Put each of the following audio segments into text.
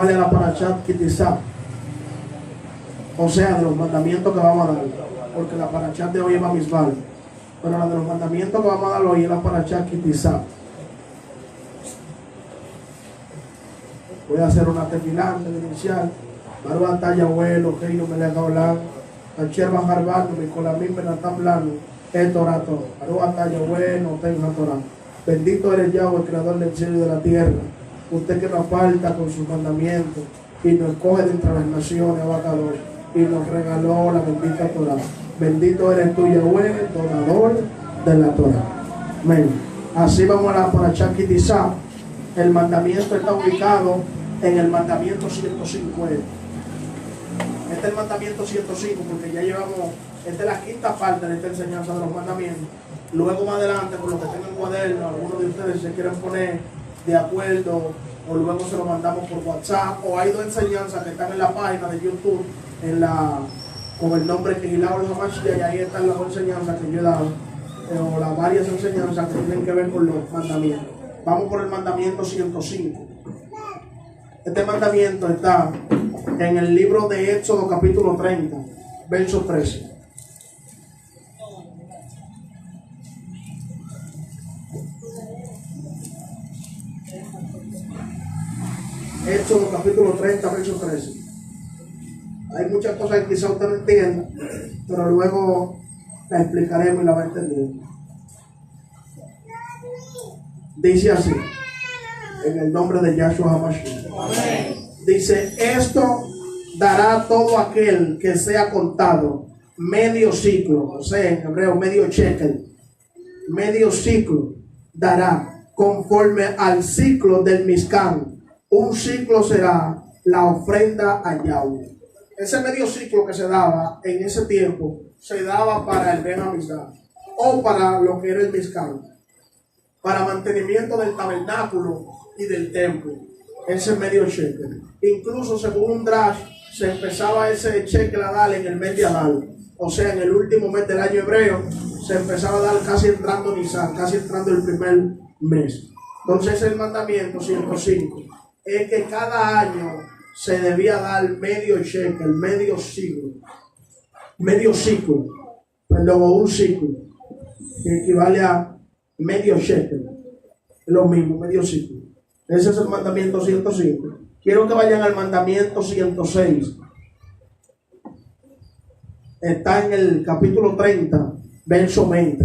Vaya la parashat Kitizá, o sea, de los mandamientos que vamos a dar, porque la parashat de hoy es Bamisbal, pero la de los mandamientos que vamos a dar hoy es la parashat Kitizá. Voy a hacer una tefilá antes de iniciar. Baru batalla abuelo, que yo me le haga hablar, Acher bajar barno, mi colamín benatán plano, el torato. Baru batalla abuelo, tenga Torah. Bendito eres Yahweh, el creador del cielo y de la tierra. Usted que nos falta con sus mandamientos y nos coge de entre las naciones, abacador, y nos regaló la bendita Torah. Bendito eres tú, Yahweh, donador de la Torah. Amén. Así vamos a la parashat Kitizá. El mandamiento está ubicado en el mandamiento 105. Este es el mandamiento 105 porque ya llevamos, esta es la quinta parte de esta enseñanza de los mandamientos. Luego más adelante, con los que tengan cuaderno, algunos de ustedes se quieren poner de acuerdo o luego se lo mandamos por WhatsApp, o hay dos enseñanzas que están en la página de YouTube con el nombre que Hilao Hamashiach, y ahí están las dos enseñanzas que yo he dado, o las varias enseñanzas que tienen que ver con los mandamientos. Vamos por el mandamiento 105. Este mandamiento está en el libro de Éxodo capítulo 30, verso 13. Éxodo capítulo 30, verso 13. Hay muchas cosas que quizá usted no entienda, pero luego la explicaremos y la va a entender. Dice así, en el nombre de Yahshua HaMashiach. Dice, esto dará todo aquel que sea contado medio ciclo, o sea, en hebreo medio shekel, medio ciclo dará conforme al ciclo del Mishkan. Un ciclo será la ofrenda a Yahweh. Ese medio ciclo que se daba en ese tiempo se daba para el Ben Hamizdah o para lo que era el Mishkan, para mantenimiento del tabernáculo y del templo. Ese medio shekel. Incluso según un drash se empezaba ese shekel a dar en el mes de Adar, o sea, en el último mes del año hebreo se empezaba a dar casi entrando Nisan, casi entrando el primer mes. Entonces el mandamiento 105 es que cada año se debía dar medio shekel, medio ciclo, perdón, o un ciclo, que equivale a medio shekel, lo mismo, medio ciclo. Ese es el mandamiento 105. Quiero que vayan al mandamiento 106. Está en el capítulo 30, verso 20.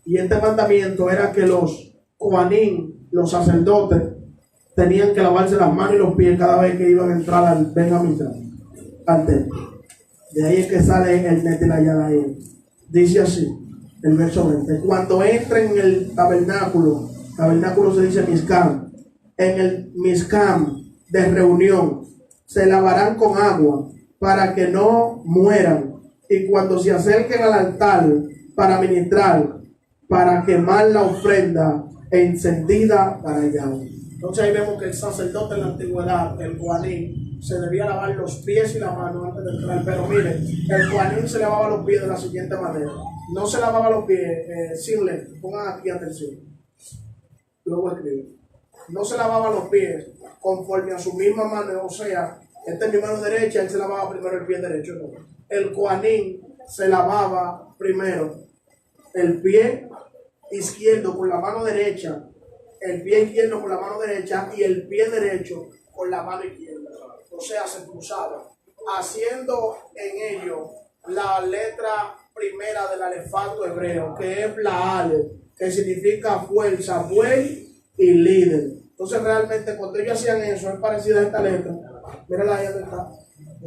Y este mandamiento era que los Kohanim, los sacerdotes, tenían que lavarse las manos y los pies cada vez que iban a entrar al Ben Hamizdah, al templo. De ahí es que sale el Netel Yadayim. Dice así, el verso 20. Cuando entren en el tabernáculo se dice Mishkan, en el Mishkan de reunión, se lavarán con agua para que no mueran. Y cuando se acerquen al altar para ministrar, para quemar la ofrenda encendida para Yahweh. Entonces ahí vemos que el sacerdote en la antigüedad, el Kohanim, se debía lavar los pies y las manos antes de entrar. Pero miren, el Kohanim se lavaba los pies de la siguiente manera. No se lavaba los pies sin lente. Pongan aquí atención. Luego escribo. No se lavaba los pies conforme a su misma mano. O sea, esta es mi mano derecha, él se lavaba primero el pie derecho. No. El Kohanim se lavaba primero el pie izquierdo con la mano derecha, el pie izquierdo con la mano derecha y el pie derecho con la mano izquierda. O sea, se cruzaban, haciendo en ello la letra primera del alefato hebreo, que es la Ale, que significa fuerza, buey y líder. Entonces realmente cuando ellos hacían eso, es parecida a esta letra. Mírala ahí donde está.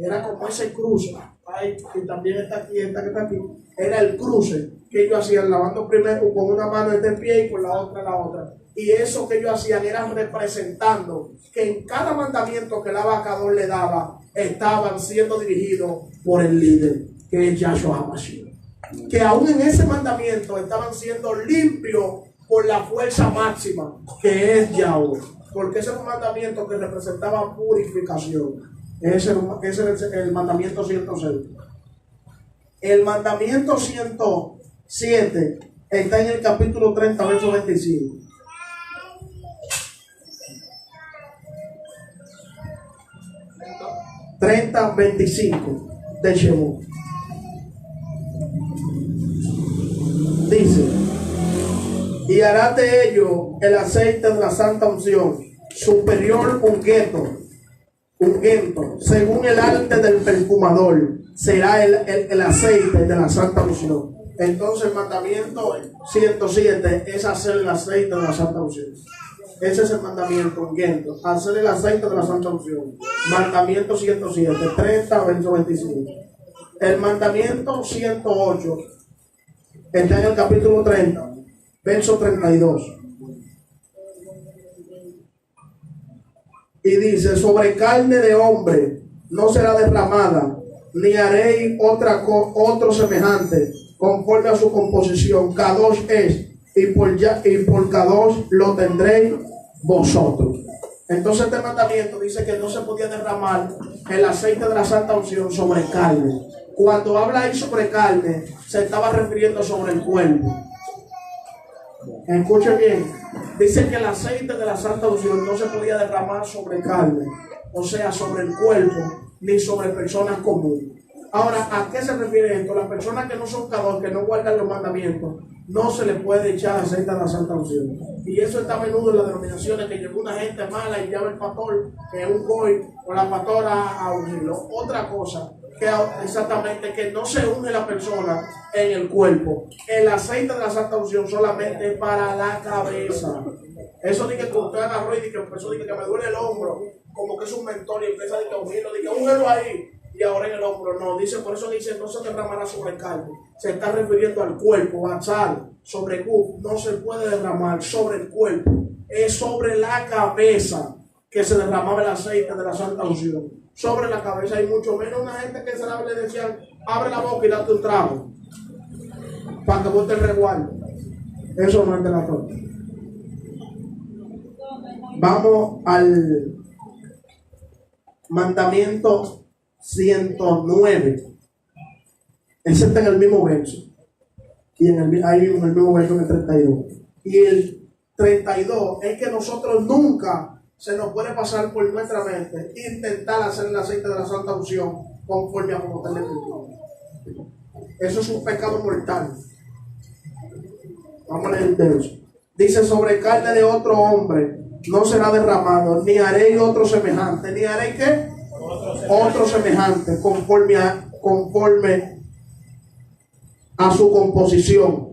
Era como ese cruce. Ahí, y también está aquí, esta que está aquí. Era el cruce que ellos hacían, lavando primero con una mano este pie y con la otra la otra. Y eso que ellos hacían era representando que en cada mandamiento que el abacador le daba, estaban siendo dirigidos por el líder, que es Yahshua HaMashiach. Que aún en ese mandamiento estaban siendo limpios por la fuerza máxima, que es Yahweh. Porque ese es un mandamiento que representaba purificación. Ese es el mandamiento 106. El mandamiento 107 está en el capítulo 30, verso 25. 30:25 de Shemot. Dice: y hará de ello el aceite de la santa unción, superior ungüento, según el arte del perfumador, será el aceite de la santa unción. Entonces el mandamiento 107 es hacer el aceite de la santa unción. Ese es el mandamiento ungüento, hacer el aceite de la santa unción. Mandamiento 107, 30, verso 25. El mandamiento 108 está en el capítulo 30, verso 32. Y dice: sobre carne de hombre no será derramada, ni haréis otro semejante, conforme a su composición. Kadosh es, y por Kadosh lo tendréis vosotros. Entonces este mandamiento dice que no se podía derramar el aceite de la santa unción sobre carne. Cuando habla ahí sobre carne, se estaba refiriendo sobre el cuerpo. Escuchen bien, dice que el aceite de la santa unción no se podía derramar sobre carne, o sea, sobre el cuerpo, ni sobre personas comunes. Ahora, ¿a qué se refiere esto? Las personas que no son Kadosh, que no guardan los mandamientos, no se les puede echar aceite de la santa unción. Y eso está a menudo en las denominaciones, que llegó una gente mala y llama el pastor, que es un goy, o la pastora a ungirlo. Otra cosa, que exactamente, que no se unge la persona en el cuerpo. El aceite de la santa unción solamente para la cabeza. Eso dice que usted agarró y empezó que me duele el hombro, como que es un mentor, y empieza a ungirlo, úngelo ahí. Y ahora en el hombro no, dice, por eso dice, no se derramará sobre carne. Se está refiriendo al cuerpo, bachar, sobre cup, no se puede derramar sobre el cuerpo. Es sobre la cabeza que se derramaba el aceite de la santa unción. Sobre la cabeza, hay mucho menos una gente que le decían, abre la boca y date un trago para que vos te resguardes. Eso no es de la torta. Vamos al mandamiento 109. Ese está en el mismo verso. Y hay en el mismo verso en el 32. Y el 32 es que nosotros nunca se nos puede pasar por nuestra mente intentar hacer el aceite de la santa unción conforme a como está en la Escritura. Eso es un pecado mortal. Vamos a leer el verso. Dice: sobre carne de otro hombre no será derramado, ni haréis otro semejante. ¿Ni haréis qué? Otro semejante, conforme a su composición.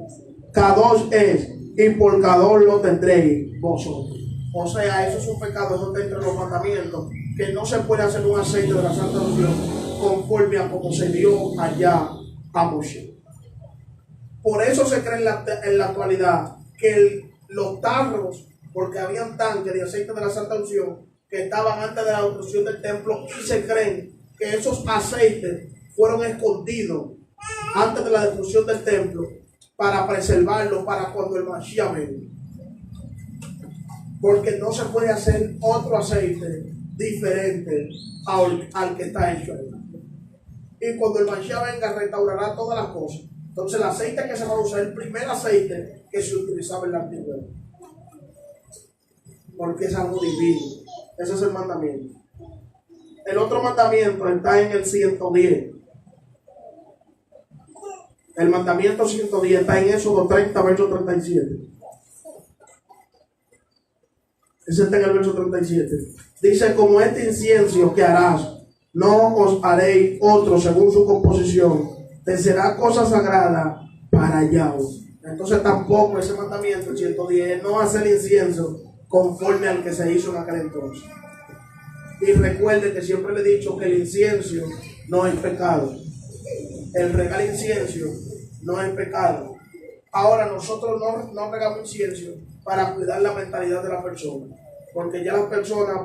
Kadosh es, y por Kadosh lo tendréis vosotros. O sea, eso es un pecado, eso está entre los mandamientos, que no se puede hacer un aceite de la santa unción conforme a como se dio allá a Moshe. Por eso se cree en la actualidad que los tarros, porque habían tanques de aceite de la santa unción que estaban antes de la destrucción del templo, y se creen que esos aceites fueron escondidos antes de la destrucción del templo para preservarlos para cuando el Mashiach venga. Porque no se puede hacer otro aceite diferente al que está hecho ahí. Y cuando el Mashiach venga, restaurará todas las cosas. Entonces el aceite que se va a usar es el primer aceite que se utilizaba en la antigüedad, porque es algo divino. Ese es el mandamiento. El otro mandamiento está en el 110. El mandamiento 110 está en Éxodo 30, verso 37. Ese está en el verso 37. Dice: como este incienso que harás, no os haréis otro según su composición, te será cosa sagrada para Yahweh. Entonces tampoco ese mandamiento, el 110, no hacer incienso conforme al que se hizo en aquel entonces. Y recuerde que siempre le he dicho que el incienso no es pecado. El regar incienso no es pecado. Ahora nosotros no regamos incienso para cuidar la mentalidad de la persona, porque ya las personas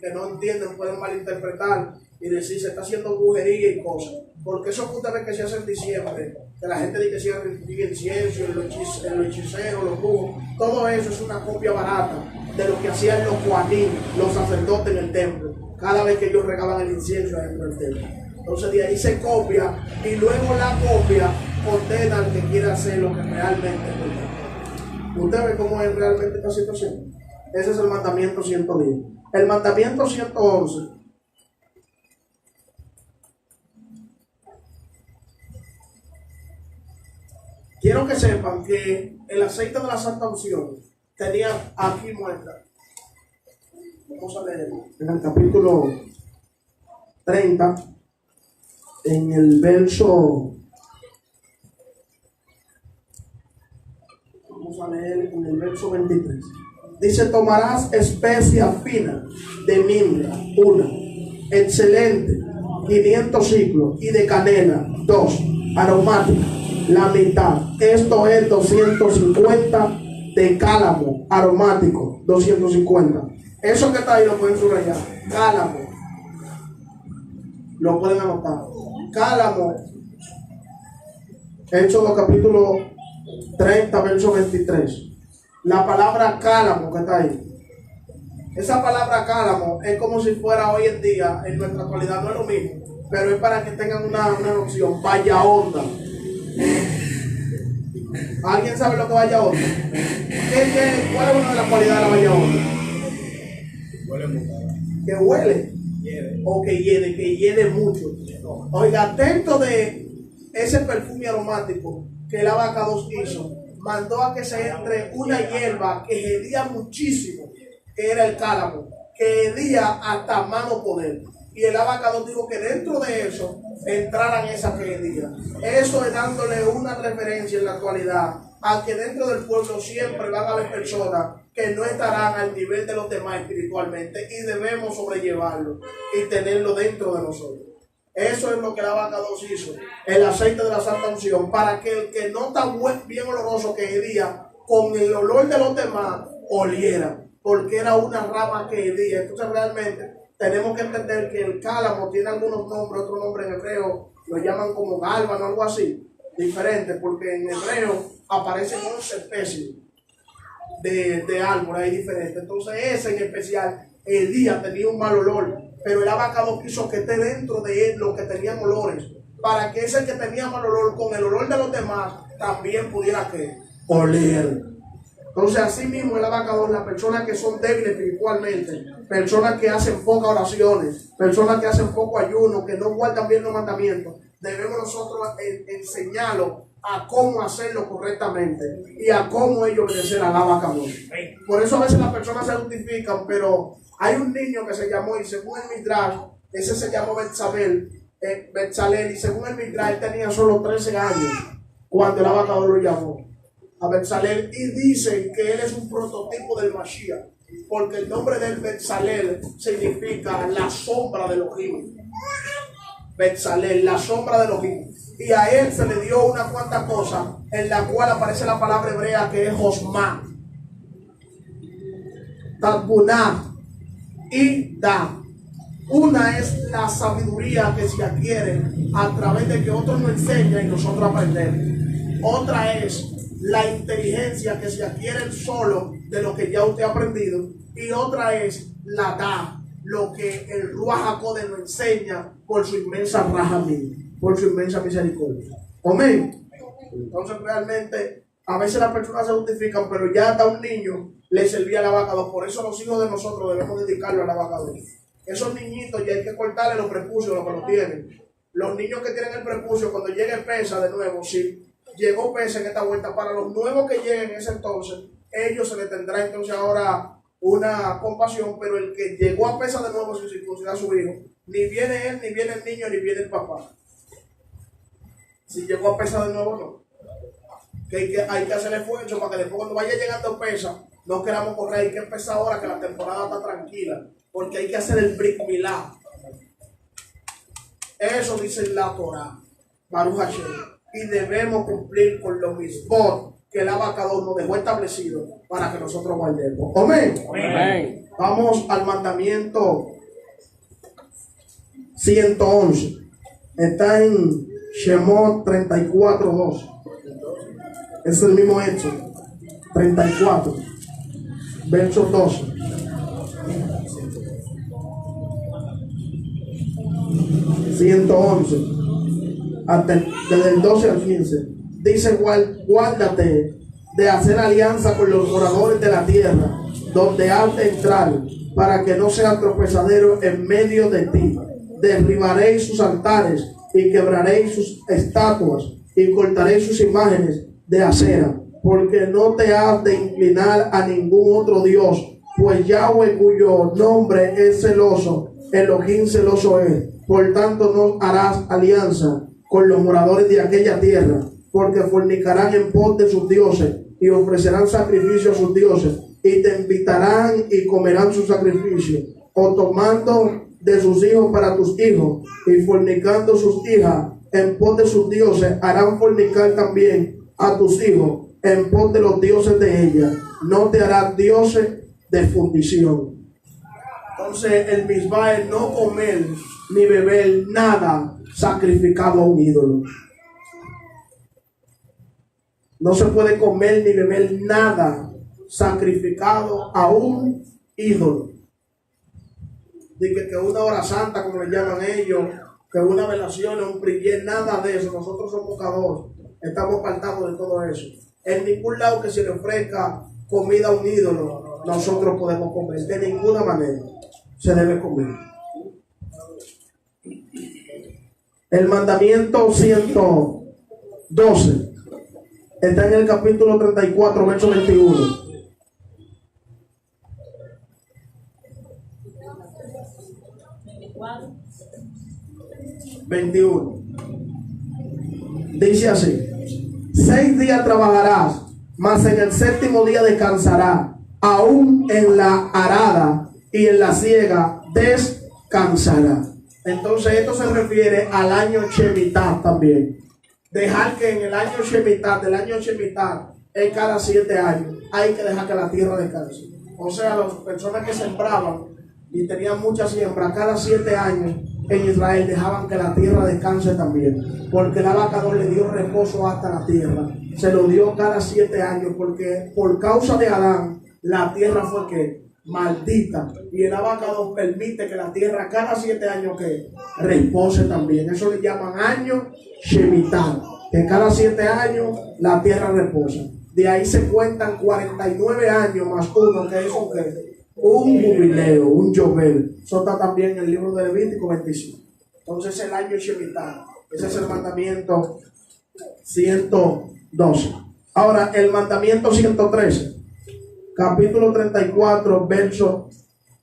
que no entienden, pueden malinterpretar y decir se está haciendo brujería y cosas. Porque eso que usted ve que se hace en diciembre, que la gente dice que se hace incienso, los hechiceros, los brujos, todo eso es una copia barata de lo que hacían los Kohanim, los sacerdotes en el templo, cada vez que ellos regaban el incienso dentro del templo. Entonces de ahí se copia, y luego la copia ordena al que quiera hacer lo que realmente es verdad. ¿Usted ve cómo es realmente esta situación? Ese es el mandamiento 110. El mandamiento 111 Quiero que sepan que el aceite de la Santa Unción tenía aquí muestra. Vamos a leer en el capítulo 30, en el verso. Vamos a leer en el verso 23. Dice: tomarás especia fina de mimra, una, excelente, 500 ciclos, y de canela, 2, aromática, la mitad. Esto es 250 de cálamo aromático, 250. Eso que está ahí lo pueden subrayar. Cálamo. Lo pueden anotar. Cálamo. Éxodo capítulo 30, verso 23. La palabra cálamo que está ahí. Esa palabra cálamo es como si fuera hoy en día, en nuestra actualidad no es lo mismo, pero es para que tengan una noción. Vaya onda. ¿Alguien sabe lo que vaya onda? ¿Cuál es una de las cualidades de la vaya onda? Que huele. O que hiede mucho. Oiga, atento de ese perfume aromático que el abacados hizo. Mandó a que se entre una hierba que hedía muchísimo, que era el cálamo, que hedía hasta mano poder. Y el abacados dijo que dentro de eso entraran esas que hedían. Eso es dándole una referencia en la actualidad a que dentro del pueblo siempre van a haber personas que no estarán al nivel de los demás espiritualmente, y debemos sobrellevarlo y tenerlo dentro de nosotros. Eso es lo que el abacados hizo, el aceite de la Santa Unción, para que el que no está bien oloroso que hedía, con el olor de los demás oliera, porque era una rama que hedía. Entonces realmente tenemos que entender que el cálamo tiene algunos nombres, otro nombre en hebreo lo llaman como gálbano, algo así, diferente, porque en hebreo aparecen 11 especies de árboles ahí diferentes. Entonces ese en especial, el día tenía un mal olor, pero el abacados quiso que esté dentro de él los que tenían olores, para que ese que tenía mal olor, con el olor de los demás, también pudiera que oler. Entonces así mismo el abacados, las personas que son débiles espiritualmente, personas que hacen pocas oraciones, personas que hacen poco ayuno, que no guardan bien los mandamientos, debemos nosotros enseñarlos a cómo hacerlo correctamente y a cómo ellos obedecer al abacados. Por eso a veces las personas se justifican, pero hay un niño que se llamó, y según el Midrash, ese se llamó Betzalel, y según el Midrash, él tenía solo 13 años cuando el abacados lo llamó a Betzalel, y dicen que él es un prototipo del Mashiach, porque el nombre del Betzalel significa la sombra de Elohim. Betzalel, la sombra de Elohim. Y a él se le dio una cuanta cosa, en la cual aparece la palabra hebrea que es Josma, Tatbuná y Da. Una es la sabiduría que se adquiere a través de que otros nos enseñan y nosotros aprendemos. Otra es la inteligencia que se adquiere solo de lo que ya usted ha aprendido. Y otra es la Da, lo que el Ruach HaKodesh nos enseña por su inmensa rahamim, por su inmensa misericordia. Amén. Entonces realmente a veces las personas se justifican, pero ya hasta un niño le servía al abacados. Por eso los hijos de nosotros debemos dedicarlo al abacados. Esos niñitos ya hay que cortarle los prepucios, los que lo tienen. Los niños que tienen el prepucio, cuando llegue pesa de nuevo, si llegó pesa en esta vuelta, para los nuevos que lleguen en ese entonces, ellos se les tendrá entonces ahora una compasión, pero el que llegó a pesa de nuevo sin circuncidar a su hijo, ni viene él, ni viene el niño, ni viene el papá. Si llegó a pesa de nuevo, no. Que hay que hacer esfuerzo para que después cuando vaya llegando pesa, no queramos correr, hay que empezar ahora que la temporada está tranquila, porque hay que hacer el Brit Milá. Eso dice la Torah, Baruch Hashem, y debemos cumplir con los mismos que el abacados nos dejó establecido para que nosotros guardemos. Amén. Amén. Vamos al mandamiento 111. Está en Shemot 34:2. Es el mismo hecho. 34, verso 12. Desde el 12 al 15. Dice: guárdate de hacer alianza con los moradores de la tierra, donde has de entrar, para que no sea tropezadero en medio de ti. Derribaréis sus altares y quebraréis sus estatuas y cortaréis sus imágenes de acera, porque no te has de inclinar a ningún otro Dios, pues Yahweh, cuyo nombre es celoso, Elohim celoso es. Por tanto no harás alianza con los moradores de aquella tierra, porque fornicarán en pos de sus dioses y ofrecerán sacrificio a sus dioses, y te invitarán y comerán sus sacrificios, o tomando de sus hijos para tus hijos, y fornicando sus hijas en pos de sus dioses, harán fornicar también a tus hijos en pos de los dioses de ella. No te harás dioses de fundición. Entonces el misbah es no comer ni beber nada sacrificado a un ídolo. No se puede comer ni beber nada sacrificado a un ídolo. Dice que una hora santa, como le llaman ellos, que una velación, un prier, nada de eso. Nosotros somos pecadores, estamos apartados de todo eso. En ningún lado que se le ofrezca comida a un ídolo, nosotros podemos comer. De ninguna manera se debe comer. El mandamiento 112 está en el capítulo 34, verso 21. Dice así: 6 días trabajarás, mas en el séptimo día descansarás. Aún en la arada y en la siega descansará. Entonces esto se refiere al año Shemitah también. Dejar que en el año Shemitah, del año Shemitah, es cada 7 años, hay que dejar que la tierra descanse. O sea, las personas que sembraban y tenían mucha siembra, cada 7 años en Israel dejaban que la tierra descanse también, porque el abacador le dio reposo hasta la tierra. Se lo dio cada 7 años, porque por causa de Adán la tierra fue que maldita, y el abacador permite que la tierra cada 7 años que repose también. Eso le llaman año Shemitah, que cada 7 años la tierra reposa. De ahí se cuentan 49 años más uno, que es un jubileo, un yobel. Eso está también en el libro de Levítico 25. Entonces el año Shemitah, ese es el mandamiento 112. Ahora el mandamiento 113, capítulo 34, verso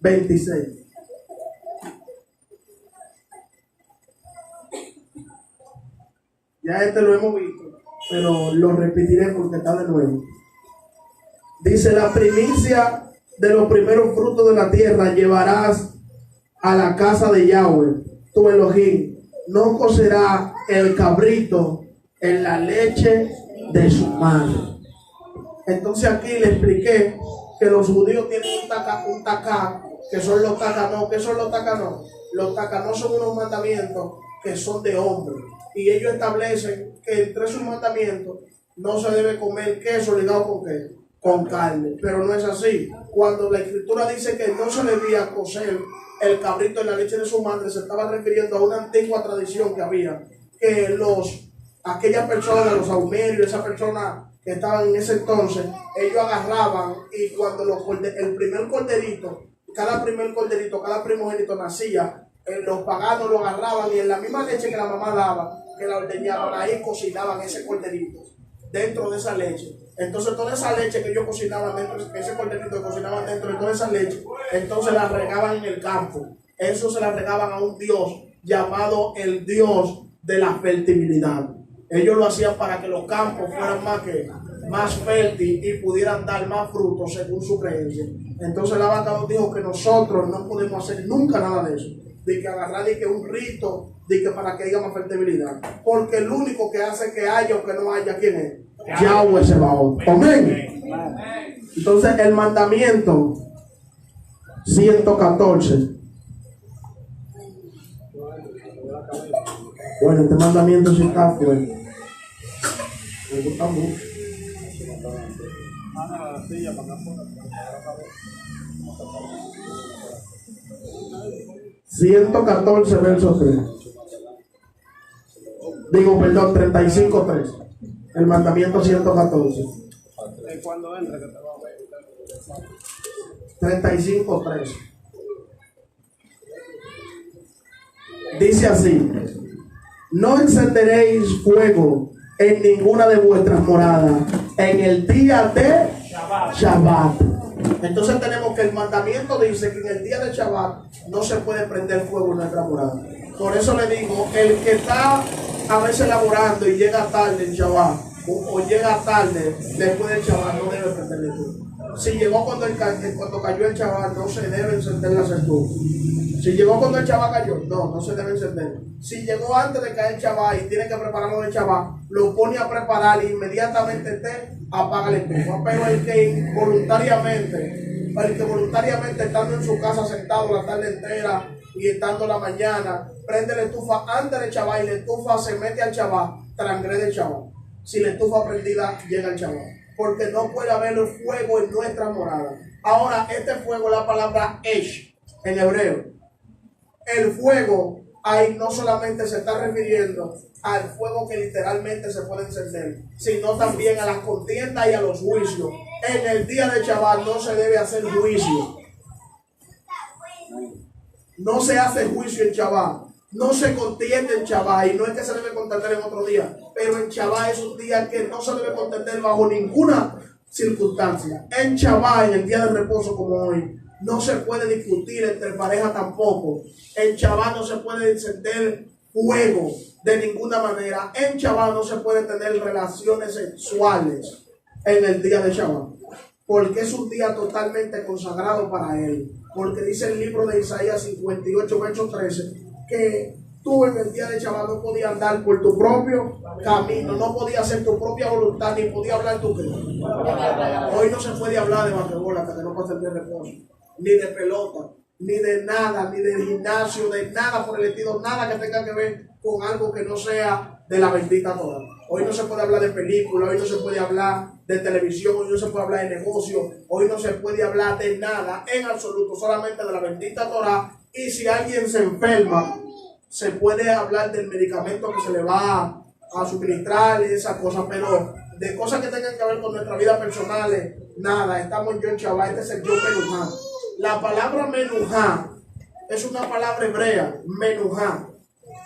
26. Ya este lo hemos visto, pero lo repetiré porque está de nuevo. Dice: la primicia de los primeros frutos de la tierra llevarás a la casa de Yahweh, tu Elohim. No cocerá el cabrito en la leche de su madre. Entonces aquí le expliqué que los judíos tienen un tacá, que son los tacanós. ¿Qué son los tacanós? Los tacanós son unos mandamientos que son de hombre, y ellos establecen que entre sus mandamientos no se debe comer queso ligado con qué, con carne, pero no es así. Cuando la escritura dice que no se debía cocer el cabrito en la leche de su madre, se estaba refiriendo a una antigua tradición que había, que aquellas personas, los aumerios, esas personas que estaban en ese entonces, ellos agarraban, y cuando el primer corderito, cada primogénito nacía, los paganos lo agarraban y en la misma leche que la mamá daba, que la ordeñaban, ahí cocinaban ese corderito dentro de esa leche. Entonces toda esa leche que ellos cocinaban dentro, ese corderito que cocinaban dentro de toda esa leche, entonces la regaban en el campo. Eso se la regaban a un dios llamado el dios de la fertilidad. Ellos lo hacían para que los campos fueran más fértiles y pudieran dar más frutos según su creencia. Entonces la vaca nos dijo que nosotros no podemos hacer nunca nada de eso, de que agarrar de que un rito, de que para que haya más fertilidad, porque el único que hace que haya o que no haya, ¿quién es? Yahweh Sebaot. Amén. Entonces el mandamiento 114. Bueno, este mandamiento sí está fuerte. Me gusta mucho. 114, verso 3. Digo, perdón, 35:3. El mandamiento 114. 35:3. Dice así: no encenderéis fuego en ninguna de vuestras moradas en el día de Shabbat. Entonces tenemos que el mandamiento dice que en el día de Shabbat no se puede prender fuego en nuestra morada. Por eso le digo, el que está a veces laborando y llega tarde en Shabbat, o llega tarde después del Shabbat, no debe prenderle fuego. Si llegó cuando cayó el Shabbat, no se debe encender la estufa. Si llegó cuando el Shabbat cayó, no se debe encender. Si llegó antes de caer el Shabbat y tiene que prepararlo del Shabbat, lo pone a preparar y inmediatamente apaga la estufa. Pero el que voluntariamente estando en su casa sentado la tarde entera y estando la mañana, prende la estufa antes del Shabbat y la estufa se mete al Shabbat, transgrede el Shabbat. Si la estufa prendida llega al Shabbat, porque no puede haber fuego en nuestra morada. Ahora, este fuego es la palabra Esh en hebreo. El fuego ahí no solamente se está refiriendo al fuego que literalmente se puede encender, sino también a las contiendas y a los juicios. En el día de Shabbat no se debe hacer juicio. No se hace juicio en Shabbat. No se contiende en Shabbat. Y no es que se debe contender en otro día, pero en Shabbat es un día que no se debe contender bajo ninguna circunstancia. En Shabbat, en el día de reposo como hoy, no se puede discutir entre parejas tampoco. En Shabbat no se puede encender fuego de ninguna manera. En Shabbat no se puede tener relaciones sexuales en el día de Shabbat, porque es un día totalmente consagrado para él. Porque dice el libro de Isaías 58, verso 13, que tú en el día de Shabbat no podías andar por tu propio camino, no podías hacer tu propia voluntad, ni podías hablar tu qué. Hoy no se puede hablar de basquetbol hasta que no pase el día de reposo, ni de pelota, ni de nada, ni de gimnasio, de nada por el estilo, nada que tenga que ver con algo que no sea de la bendita Torah. Hoy no se puede hablar de película, hoy no se puede hablar de televisión, hoy no se puede hablar de negocio, hoy no se puede hablar de nada en absoluto, solamente de la bendita Torah. Y si alguien se enferma, se puede hablar del medicamento que se le va a suministrar y esas cosas, pero de cosas que tengan que ver con nuestra vida personal, nada. Estamos yo en Shabbat, este es el yo menujá. La palabra menujá es una palabra hebrea, menujá.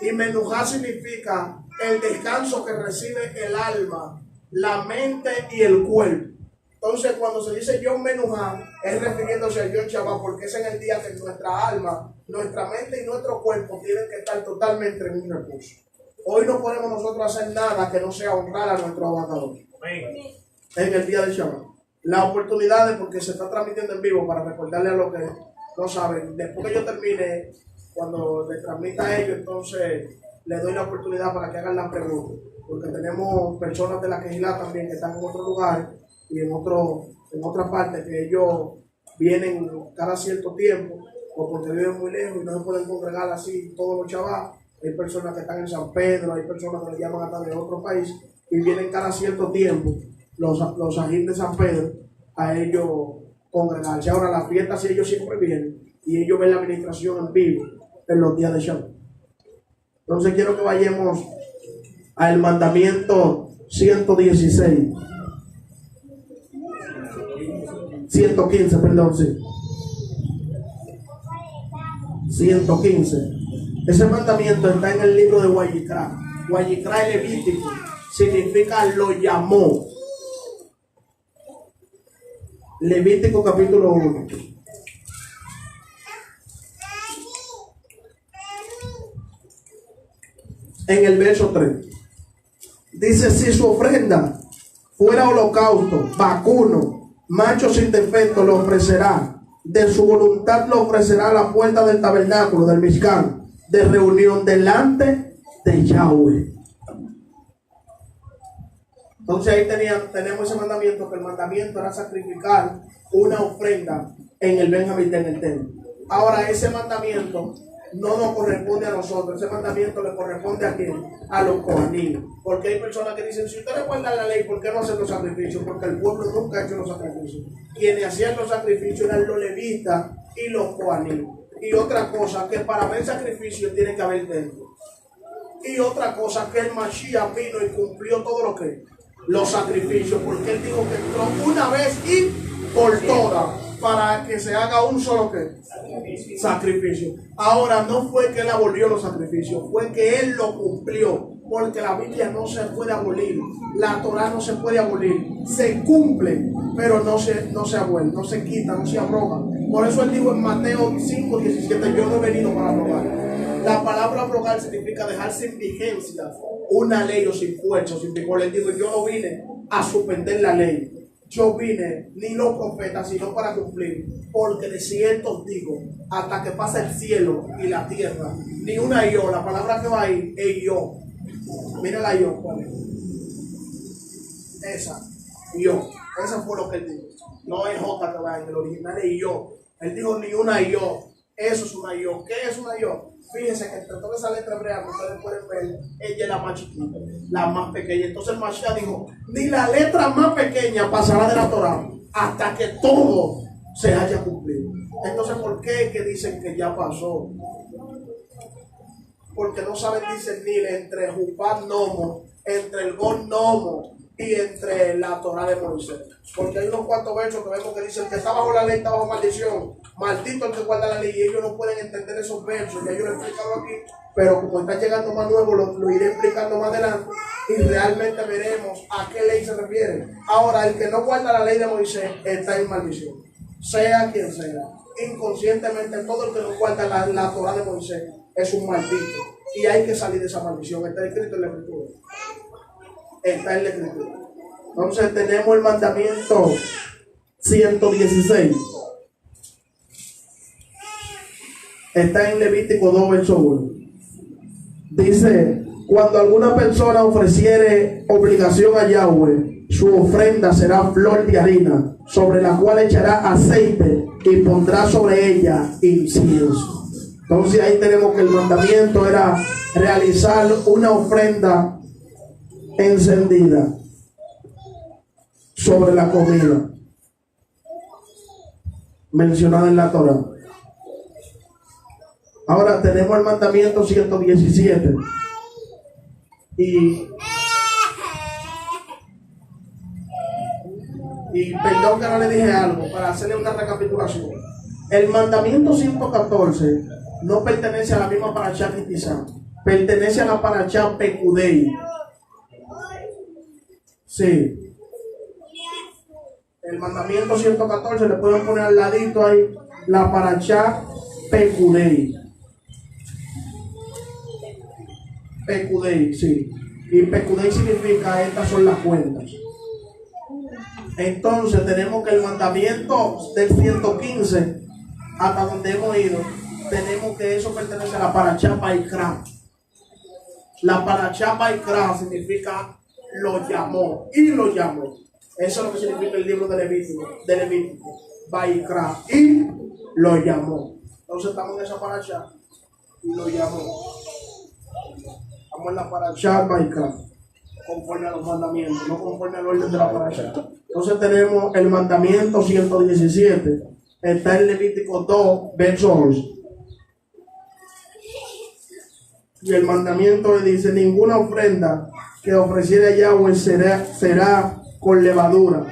Y menujá significa el descanso que recibe el alma, la mente y el cuerpo. Entonces, cuando se dice Yom Menujá, es refiriéndose al Yom Shabbat, porque es en el día que nuestra alma, nuestra mente y nuestro cuerpo tienen que estar totalmente en un reposo. Hoy no podemos nosotros hacer nada que no sea honrar a nuestro abogado en el día del Shabbat. La oportunidad es porque se está transmitiendo en vivo para recordarle a los que no saben. Después que yo termine, cuando le transmita a ellos, entonces le doy la oportunidad para que hagan la pregunta. Porque tenemos personas de la Quejilá también que están en otro lugar y en otra parte, que ellos vienen cada cierto tiempo o porque viven muy lejos y no se pueden congregar así todos los chavales. Hay personas que están en San Pedro, hay personas que le llaman hasta de otro país y vienen cada cierto tiempo los agentes de San Pedro a ellos congregarse. Ahora la fiesta sí ellos siempre vienen y ellos ven la administración en vivo en los días de Shabbat. Entonces quiero que vayamos al mandamiento 116. 115, perdón, sí. 115. Ese mandamiento está en el libro de Guayicrá. Guayicrá es Levítico, significa lo llamó. Levítico capítulo 1. En el verso 3. Dice, si su ofrenda fuera holocausto, vacuno, macho sin defecto, lo ofrecerá. De su voluntad lo ofrecerá a la puerta del tabernáculo, del Mishkan, de reunión delante de Yahweh. Entonces ahí tenemos ese mandamiento, que el mandamiento era sacrificar una ofrenda en el Benjamín, en el templo. Ahora ese mandamiento no nos corresponde a nosotros, ese mandamiento le corresponde a quién, a los coanín. Porque hay personas que dicen, si ustedes guardan la ley, ¿por qué no hacen los sacrificios? Porque el pueblo nunca ha hecho los sacrificios. Quienes hacían los sacrificios eran los levitas y los coanín. Y otra cosa, que para haber sacrificio tiene que haber templo. Y otra cosa, que el Mashiach vino y cumplió todo los sacrificios, porque él dijo que entró una vez y por todas para que se haga un solo ¿qué? Sacrificio. Ahora no fue que él abolió los sacrificios, fue que él lo cumplió, porque la Biblia no se puede abolir, la Torah no se puede abolir, se cumple, pero no se abole, no se quita, no se abroga. Por eso él dijo en Mateo 5:17, yo no he venido para abrogar. La palabra abrogar significa dejar sin vigencia una ley o sin fuerza o sin vigor. Él dijo, yo no vine a suspender la ley. Yo vine, ni los profetas, sino para cumplir. Porque de cierto os digo, hasta que pase el cielo y la tierra, ni una yo, la palabra que va ahí es yo. Mira la yo, ¿cuál es? Esa, yo. Eso fue lo que él dijo. No es J que va en el original, es yo. Él dijo ni una yo. Eso es una yo. ¿Qué es una yo? Fíjense que entre toda esa letra hebrea que ustedes pueden ver, ella es la más chiquita, la más pequeña. Entonces el Mashiach dijo, ni la letra más pequeña pasará de la Torah hasta que todo se haya cumplido. Entonces, ¿por qué que dicen que ya pasó? Porque no saben discernir entre Jupat Nomo, entre el Gon Nomo y entre la Torah de Moisés. Porque hay unos cuantos versos que vemos que dicen que está bajo la ley, está bajo maldición. Maldito el que guarda la ley, y ellos no pueden entender esos versos. Ya yo lo he explicado aquí, pero como está llegando más nuevo, lo iré explicando más adelante y realmente veremos a qué ley se refiere. Ahora, el que no guarda la ley de Moisés está en maldición, sea quien sea. Inconscientemente, todo el que no guarda la Torah de Moisés es un maldito y hay que salir de esa maldición. Está escrito en la Escritura. Está en la Escritura. Entonces tenemos el mandamiento 116. Está en Levítico 2, verso 1. Dice, cuando alguna persona ofreciere obligación a Yahweh, su ofrenda será flor de harina, sobre la cual echará aceite y pondrá sobre ella incienso. Entonces ahí tenemos que el mandamiento era realizar una ofrenda encendida sobre la comida mencionada en la Torah. Ahora tenemos el mandamiento 117 y perdón que no le dije algo para hacerle una recapitulación. El mandamiento 114 no pertenece a la misma parashá Kitizá, pertenece a la parashá Pekudei. Sí. El mandamiento 114 le pueden poner al ladito ahí la parashá Pekudei. Pekudei, sí. Y Pekudei significa estas son las cuentas. Entonces tenemos que el mandamiento del 115 hasta donde hemos ido, tenemos que eso pertenece a la parashá Vaikra. La parashá Vaikra significa lo llamó y lo llamó. Eso es lo que significa el libro de Levítico. Vaikra y lo llamó. Entonces estamos en esa parashá y lo llamó. Estamos en la parashá Vaikra, conforme a los mandamientos, no conforme al orden de la parashá. Entonces tenemos el mandamiento 117, está en Levítico 2, verso 11. Y el mandamiento le dice, ninguna ofrenda que ofreciera Yahweh será con levadura,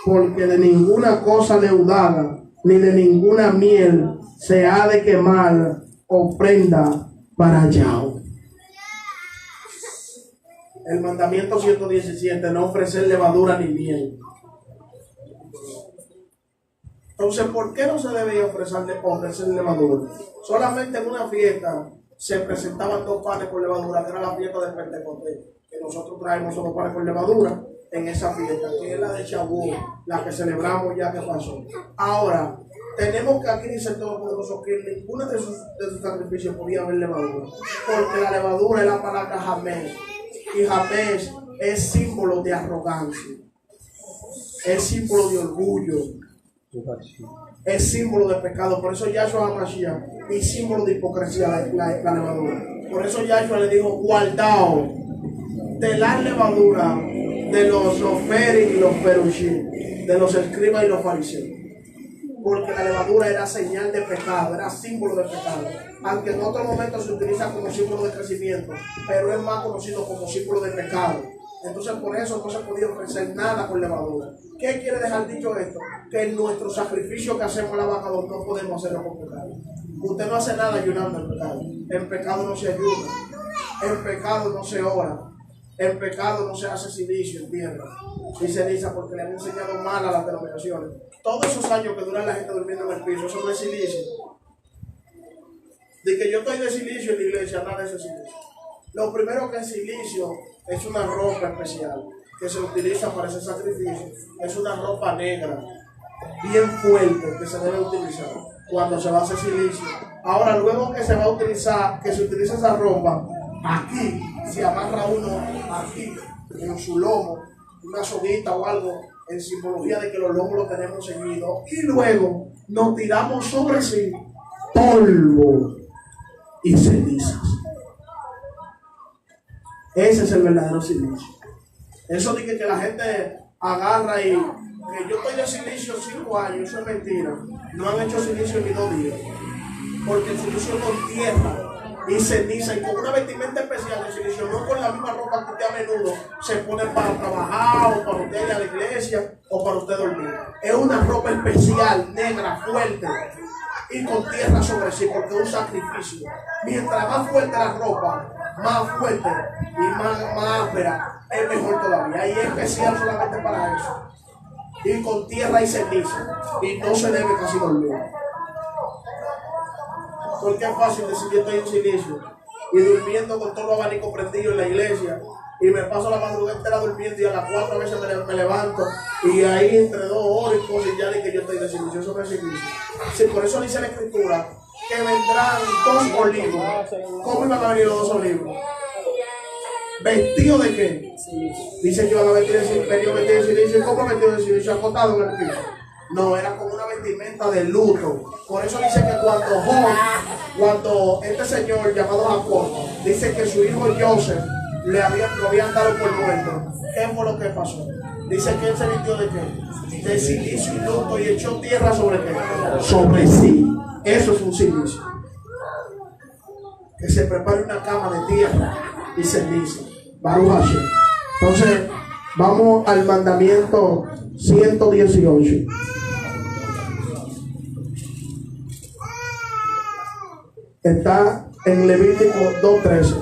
porque de ninguna cosa leudada, ni de ninguna miel se ha de quemar ofrenda para Yahweh. El mandamiento 117, no ofrecer levadura ni miel. Entonces, ¿por qué no se debía ofrecer levadura? Solamente en una fiesta se presentaban 2 panes con levadura, que era la fiesta del Pentecostés, que nosotros traemos solo panes con levadura en esa fiesta, que es la de Shavuot, la que celebramos ya que pasó. Ahora, tenemos que aquí dice todo poderoso que ninguno de sus sacrificios podía haber levadura, porque la levadura es la palabra Jamés, y Jamés es símbolo de arrogancia, es símbolo de orgullo, es símbolo de pecado. Por eso Yahshua HaMashiach es símbolo de hipocresía la levadura. Por eso Yahshua le dijo, guardaos de la levadura de los oferim y los perushim, de los escribas y los fariseos, porque la levadura era señal de pecado, era símbolo de pecado, aunque en otro momento se utiliza como símbolo de crecimiento, pero es más conocido como símbolo de pecado. Entonces por eso no se podía ofrecer nada con levadura. ¿Qué quiere dejar dicho esto? Que en nuestro sacrificio que hacemos el abacador no podemos hacerlo con pecado. Usted no hace nada ayunando en pecado. En pecado no se ayuna. En pecado no se ora. En pecado no se hace silicio en tierra. Y ceniza porque le han enseñado mal a las denominaciones. Todos esos años que duran la gente durmiendo en el piso, eso no es silicio. De que yo estoy de silicio en la iglesia, nada de ese silicio. Lo primero que es silicio es una ropa especial que se utiliza para ese sacrificio. Es una ropa negra, bien fuerte, que se debe utilizar cuando se va a hacer silicio. Ahora, luego que se va a utilizar, que se utiliza esa ropa, aquí se amarra uno, aquí, en su lomo, una soguita o algo, en simbología de que los lomos los tenemos seguidos. Y luego nos tiramos sobre sí polvo y cenizas. Ese es el verdadero silicio. Eso de que la gente agarra y que yo estoy de silicio 5 años, eso es mentira. No han hecho silicio ni 2 días. Porque el silicio con tierra y ceniza y con una vestimenta especial de silicio, no con la misma ropa que usted a menudo se pone para trabajar o para usted ir a la iglesia o para usted dormir. Es una ropa especial, negra, fuerte y con tierra sobre sí, porque es un sacrificio. Mientras más fuerte la ropa, más fuerte y más áspera, es mejor todavía. Y es especial solamente para eso. Y con tierra y ceniza. Y no se debe casi dormir. Porque es fácil decir yo estoy en silicio y durmiendo con todos los abanicos prendidos en la iglesia. Y me paso la madrugada entera durmiendo y a las 4 veces me levanto y ahí entre 2 horas y cosas ya de que yo estoy de silicio. Eso no es silicio. Sí, por eso dice la escritura que vendrán 2 olivos. ¿Cómo iban a venir los 2 olivos? ¿Vestido de qué? Dice yo, venido de silicio. ¿Cómo vestido de silicio? Acotado en el piso. No, era como una vestimenta de luto. Por eso dice que cuando este señor llamado Jacob, dice que su hijo Joseph lo habían dado por muerto. ¿Qué fue lo que pasó? Dice que él se vistió de qué? De silicio y luto y echó tierra sobre qué? Sobre sí. Eso es un silicio. Que se prepare una cama de tierra y ceniza. Baruch Hashem. Entonces, vamos al mandamiento 118. Está en Levítico 2:13.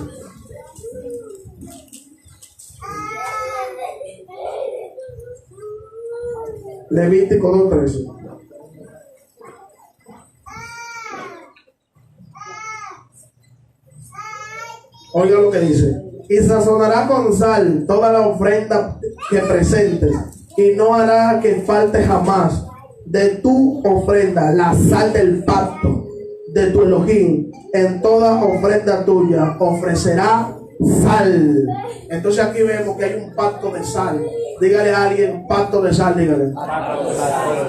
Levítico 2:13. Oiga lo que dice. Y sazonará con sal toda la ofrenda que presentes, y no hará que falte jamás de tu ofrenda la sal del pacto de tu Elohim. En toda ofrenda tuya ofrecerá sal. Entonces aquí vemos que hay un pacto de sal. Dígale a alguien, pacto de sal, dígale.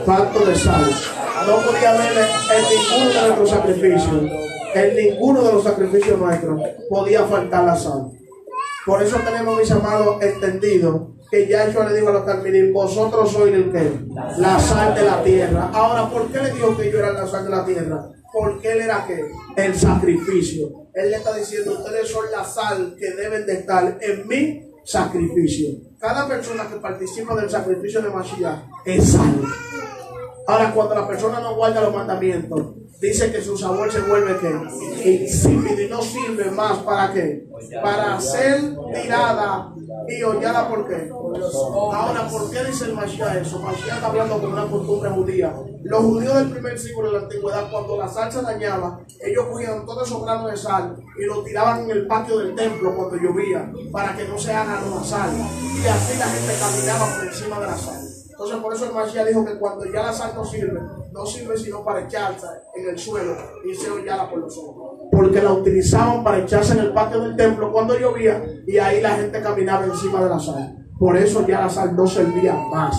Pacto de sal. No podía haber en ninguno de nuestros sacrificios, en ninguno de los sacrificios nuestros podía faltar la sal. Por eso tenemos, mis amados, entendido que Yahshua le dijo a los talmidim, vosotros sois el que, la sal de la tierra. Ahora, ¿por qué le dijo que yo era la sal de la tierra? Porque él era ¿qué? El sacrificio. Él le está diciendo, ustedes son la sal que deben de estar en mi sacrificio. Cada persona que participa del sacrificio de Mashiach es sal. Ahora, cuando la persona no guarda los mandamientos, dice que su sabor se vuelve ¿qué? Insípido y no sirve más para ¿qué? Para ser tirada y hollada. ¿Por qué? Ahora, ¿por qué dice el Mashiach eso? Mashiach está hablando con una costumbre judía. Los judíos del primer siglo de la antigüedad, cuando la sal se dañaba, ellos cogían todos esos granos de sal y los tiraban en el patio del templo cuando llovía, para que no se haga nueva sal. Y así la gente caminaba por encima de la sal. Entonces por eso el Mashiach dijo que cuando ya la sal no sirve sino para echarse en el suelo y ser hollada por los ojos. Porque la utilizaban para echarse en el patio del templo cuando llovía y ahí la gente caminaba encima de la sal. Por eso ya la sal no servía más.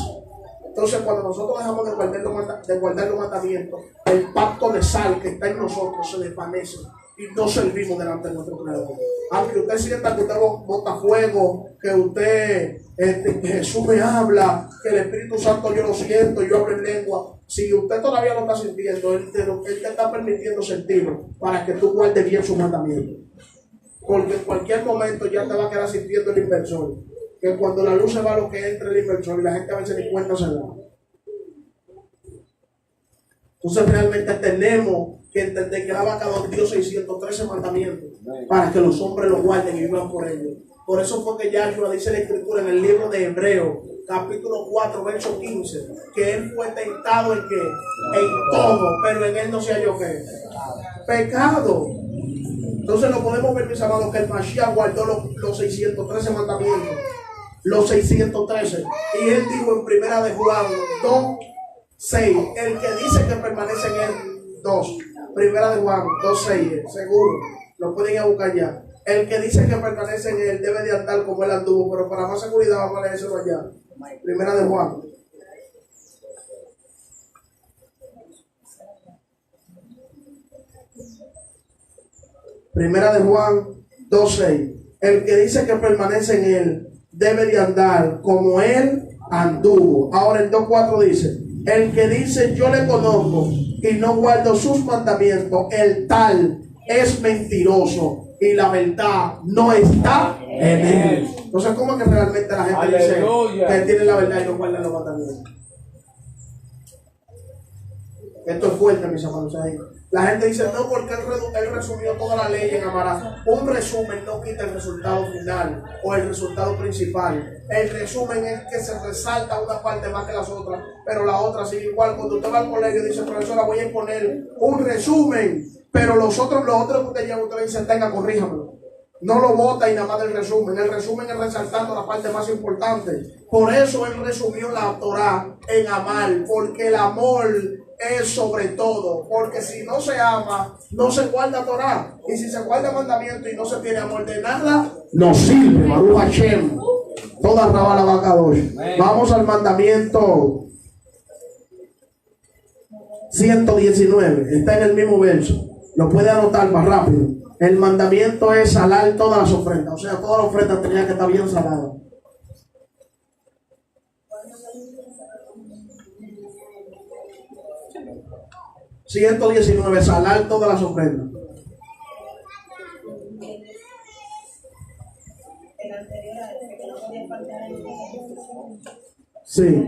Entonces cuando nosotros dejamos de guardar los mandamientos, el pacto de sal que está en nosotros se desvanece y no servimos delante de nuestro Creador. Aunque usted sienta que usted bota fuego, que usted, Jesús me habla, que el Espíritu Santo yo lo siento, yo hablo en lengua. Si usted todavía lo está sintiendo, él te está permitiendo sentirlo para que tú guardes bien su mandamiento. Porque en cualquier momento ya te va a quedar sintiendo el inversor. que cuando la luz se va, lo que entra el inversor y la gente a veces ni cuenta se da. Entonces realmente tenemos que entender que la vaca dio 613 mandamientos para que los hombres lo guarden y vivan por ellos. Por eso fue que Yahshua dice la escritura en el libro de Hebreos, capítulo 4, verso 15, que él fue tentado en qué, en todo, pero en él no se halló qué, pecado. Entonces lo podemos ver, mis amados, que el Mashiach guardó los 613 mandamientos, los 613, y él dijo en primera de Juan 2:6, el que dice que permanece en él, 2, primera de Juan 2:6, seguro, lo pueden ir a buscar ya. El que dice que permanece en él debe de andar como él anduvo, pero para más seguridad vamos a leérselo allá. Primera de Juan. Primera de Juan 2:6. El que dice que permanece en él debe de andar como él anduvo. Ahora el 2:4 dice, el que dice yo le conozco y no guardo sus mandamientos, el tal es mentiroso y la verdad no está en él. Entonces, ¿cómo es que realmente la gente dice que tiene la verdad y no guarda los mandamientos? Esto es fuerte, mis amados. La gente dice, no, porque él resumió toda la ley en amarás. Un resumen no quita el resultado final o el resultado principal. El resumen es que se resalta una parte más que las otras, pero la otra sigue igual. Cuando usted va al colegio y dice, profesora, voy a poner un resumen, pero los otros que usted lleva, usted le dice, tenga, corríjamelo. No lo bota y nada más del resumen. El resumen es resaltando la parte más importante. Por eso él resumió la Torah en amar, porque el amor es sobre todo. Porque si no se ama, no se guarda Torah. Y si se guarda mandamiento y no se tiene amor de nada, no sirve. Baruch Hashem. Toda raba la vaca doy. Vamos al mandamiento 119. Está en el mismo verso. Lo puede anotar más rápido. El mandamiento es salar todas las ofrendas. O sea, todas las ofrendas tenían que estar bien saladas. ...119... salar todas las ofrendas. Sí.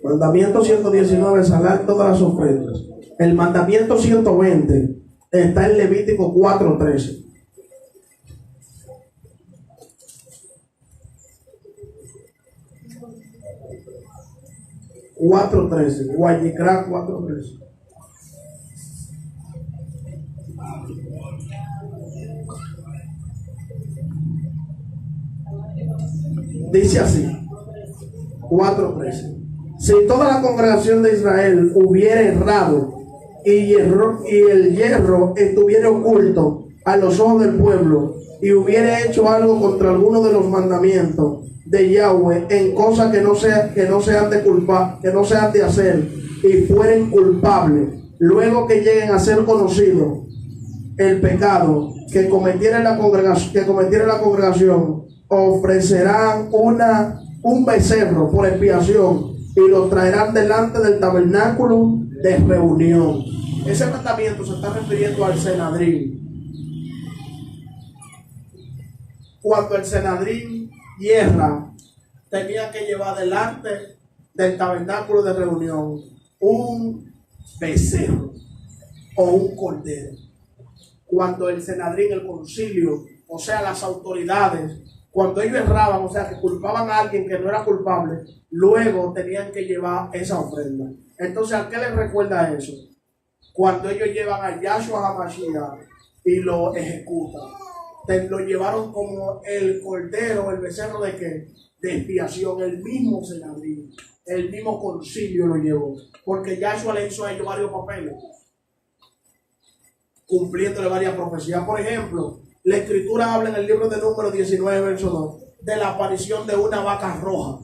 Mandamiento 119... salar todas las ofrendas. El mandamiento 120 está en Levítico 4:13. Guayicrá 4:13. Dice así, 4:13. Si toda la congregación de Israel hubiera errado y el hierro estuviera oculto a los ojos del pueblo y hubiera hecho algo contra alguno de los mandamientos de Yahweh en cosas que no sean de hacer y fueren culpables, luego que lleguen a ser conocido el pecado que cometiera la congregación, ofrecerán un becerro por expiación y lo traerán delante del tabernáculo de reunión. Ese mandamiento se está refiriendo al Senadrín. Cuando el Senadrín hierra, tenía que llevar delante del tabernáculo de reunión un becerro o un cordero. Cuando el Senadrín, el concilio, o sea, las autoridades, cuando ellos erraban, o sea, que culpaban a alguien que no era culpable, luego tenían que llevar esa ofrenda. Entonces, ¿a qué les recuerda eso? Cuando ellos llevan a Yahshua HaMashiach y lo ejecutan, lo llevaron como el cordero, el becerro de qué, de expiación. El mismo Senadrín, el mismo concilio lo llevó, porque Yahshua le hizo a ellos varios papeles, cumpliéndole varias profecías. Por ejemplo, la escritura habla en el libro de Números 19, verso 2, de la aparición de una vaca roja.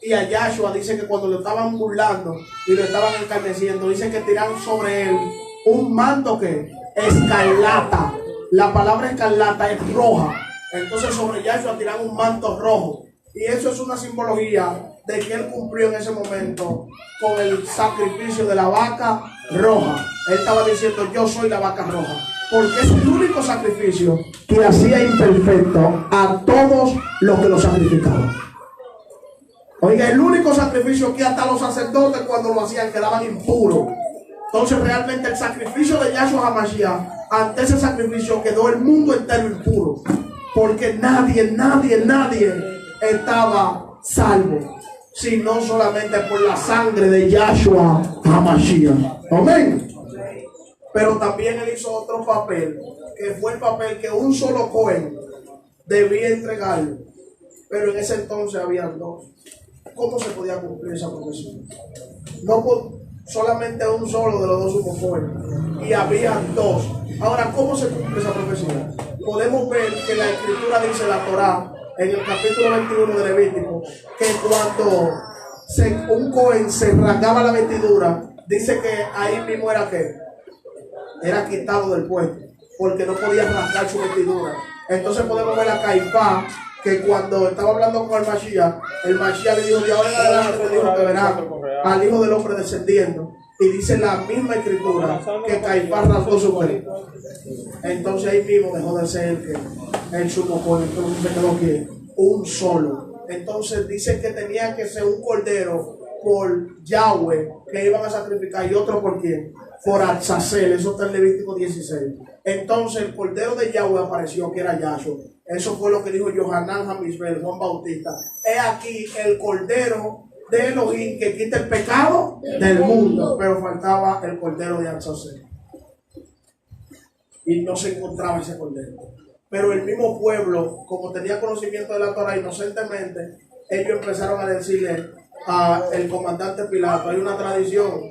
Y a Yahshua dice que cuando lo estaban burlando y lo estaban encarneciendo, dice que tiraron sobre él un manto que escarlata. La palabra escarlata es roja. Entonces sobre Yahshua tiraron un manto rojo. Y eso es una simbología de que él cumplió en ese momento con el sacrificio de la vaca roja. Él estaba diciendo, yo soy la vaca roja. Porque es el único sacrificio que hacía imperfecto a todos los que lo sacrificaban. Oiga, el único sacrificio que hasta los sacerdotes cuando lo hacían quedaban impuros. Entonces realmente el sacrificio de Yahshua HaMashiach, ante ese sacrificio quedó el mundo entero impuro. Porque nadie estaba salvo, sino solamente por la sangre de Yahshua HaMashiach. Amén. Pero también él hizo otro papel, que fue el papel que un solo Cohen debía entregarle. Pero en ese entonces había dos. ¿Cómo se podía cumplir esa profesión? No por solamente un solo de los dos sumos Cohen, y había dos. Ahora, ¿cómo se cumple esa profesión? Podemos ver que la escritura dice, la Torá, en el capítulo 21 de Levítico, que cuando un Cohen se rasgaba la vestidura, dice que ahí mismo era que era quitado del puesto, porque no podía rasgar su vestidura. Entonces podemos ver a Caifás, que cuando estaba hablando con el Mashiach le dijo, de ahora en adelante le dijo que verán al Hijo del Hombre descendiendo. Y dice la misma escritura que Caifás rasgó su pelo. Entonces ahí mismo dejó de ser el sumo Cohen. Entonces se quedó que un solo. Entonces dice que tenía que ser un cordero por Yahweh que iban a sacrificar, y otro por quién, por Azazel. Eso está en Levítico 16. Entonces el cordero de Yahweh apareció, que era Yahshua. Eso fue lo que dijo Yohanan Hamisbel, Juan Bautista. He aquí el cordero de Elohim que quita el pecado del mundo. Pero faltaba el cordero de Azazel, y no se encontraba ese cordero. Pero el mismo pueblo, como tenía conocimiento de la Torah, inocentemente ellos empezaron a decirle al comandante Pilato, hay una tradición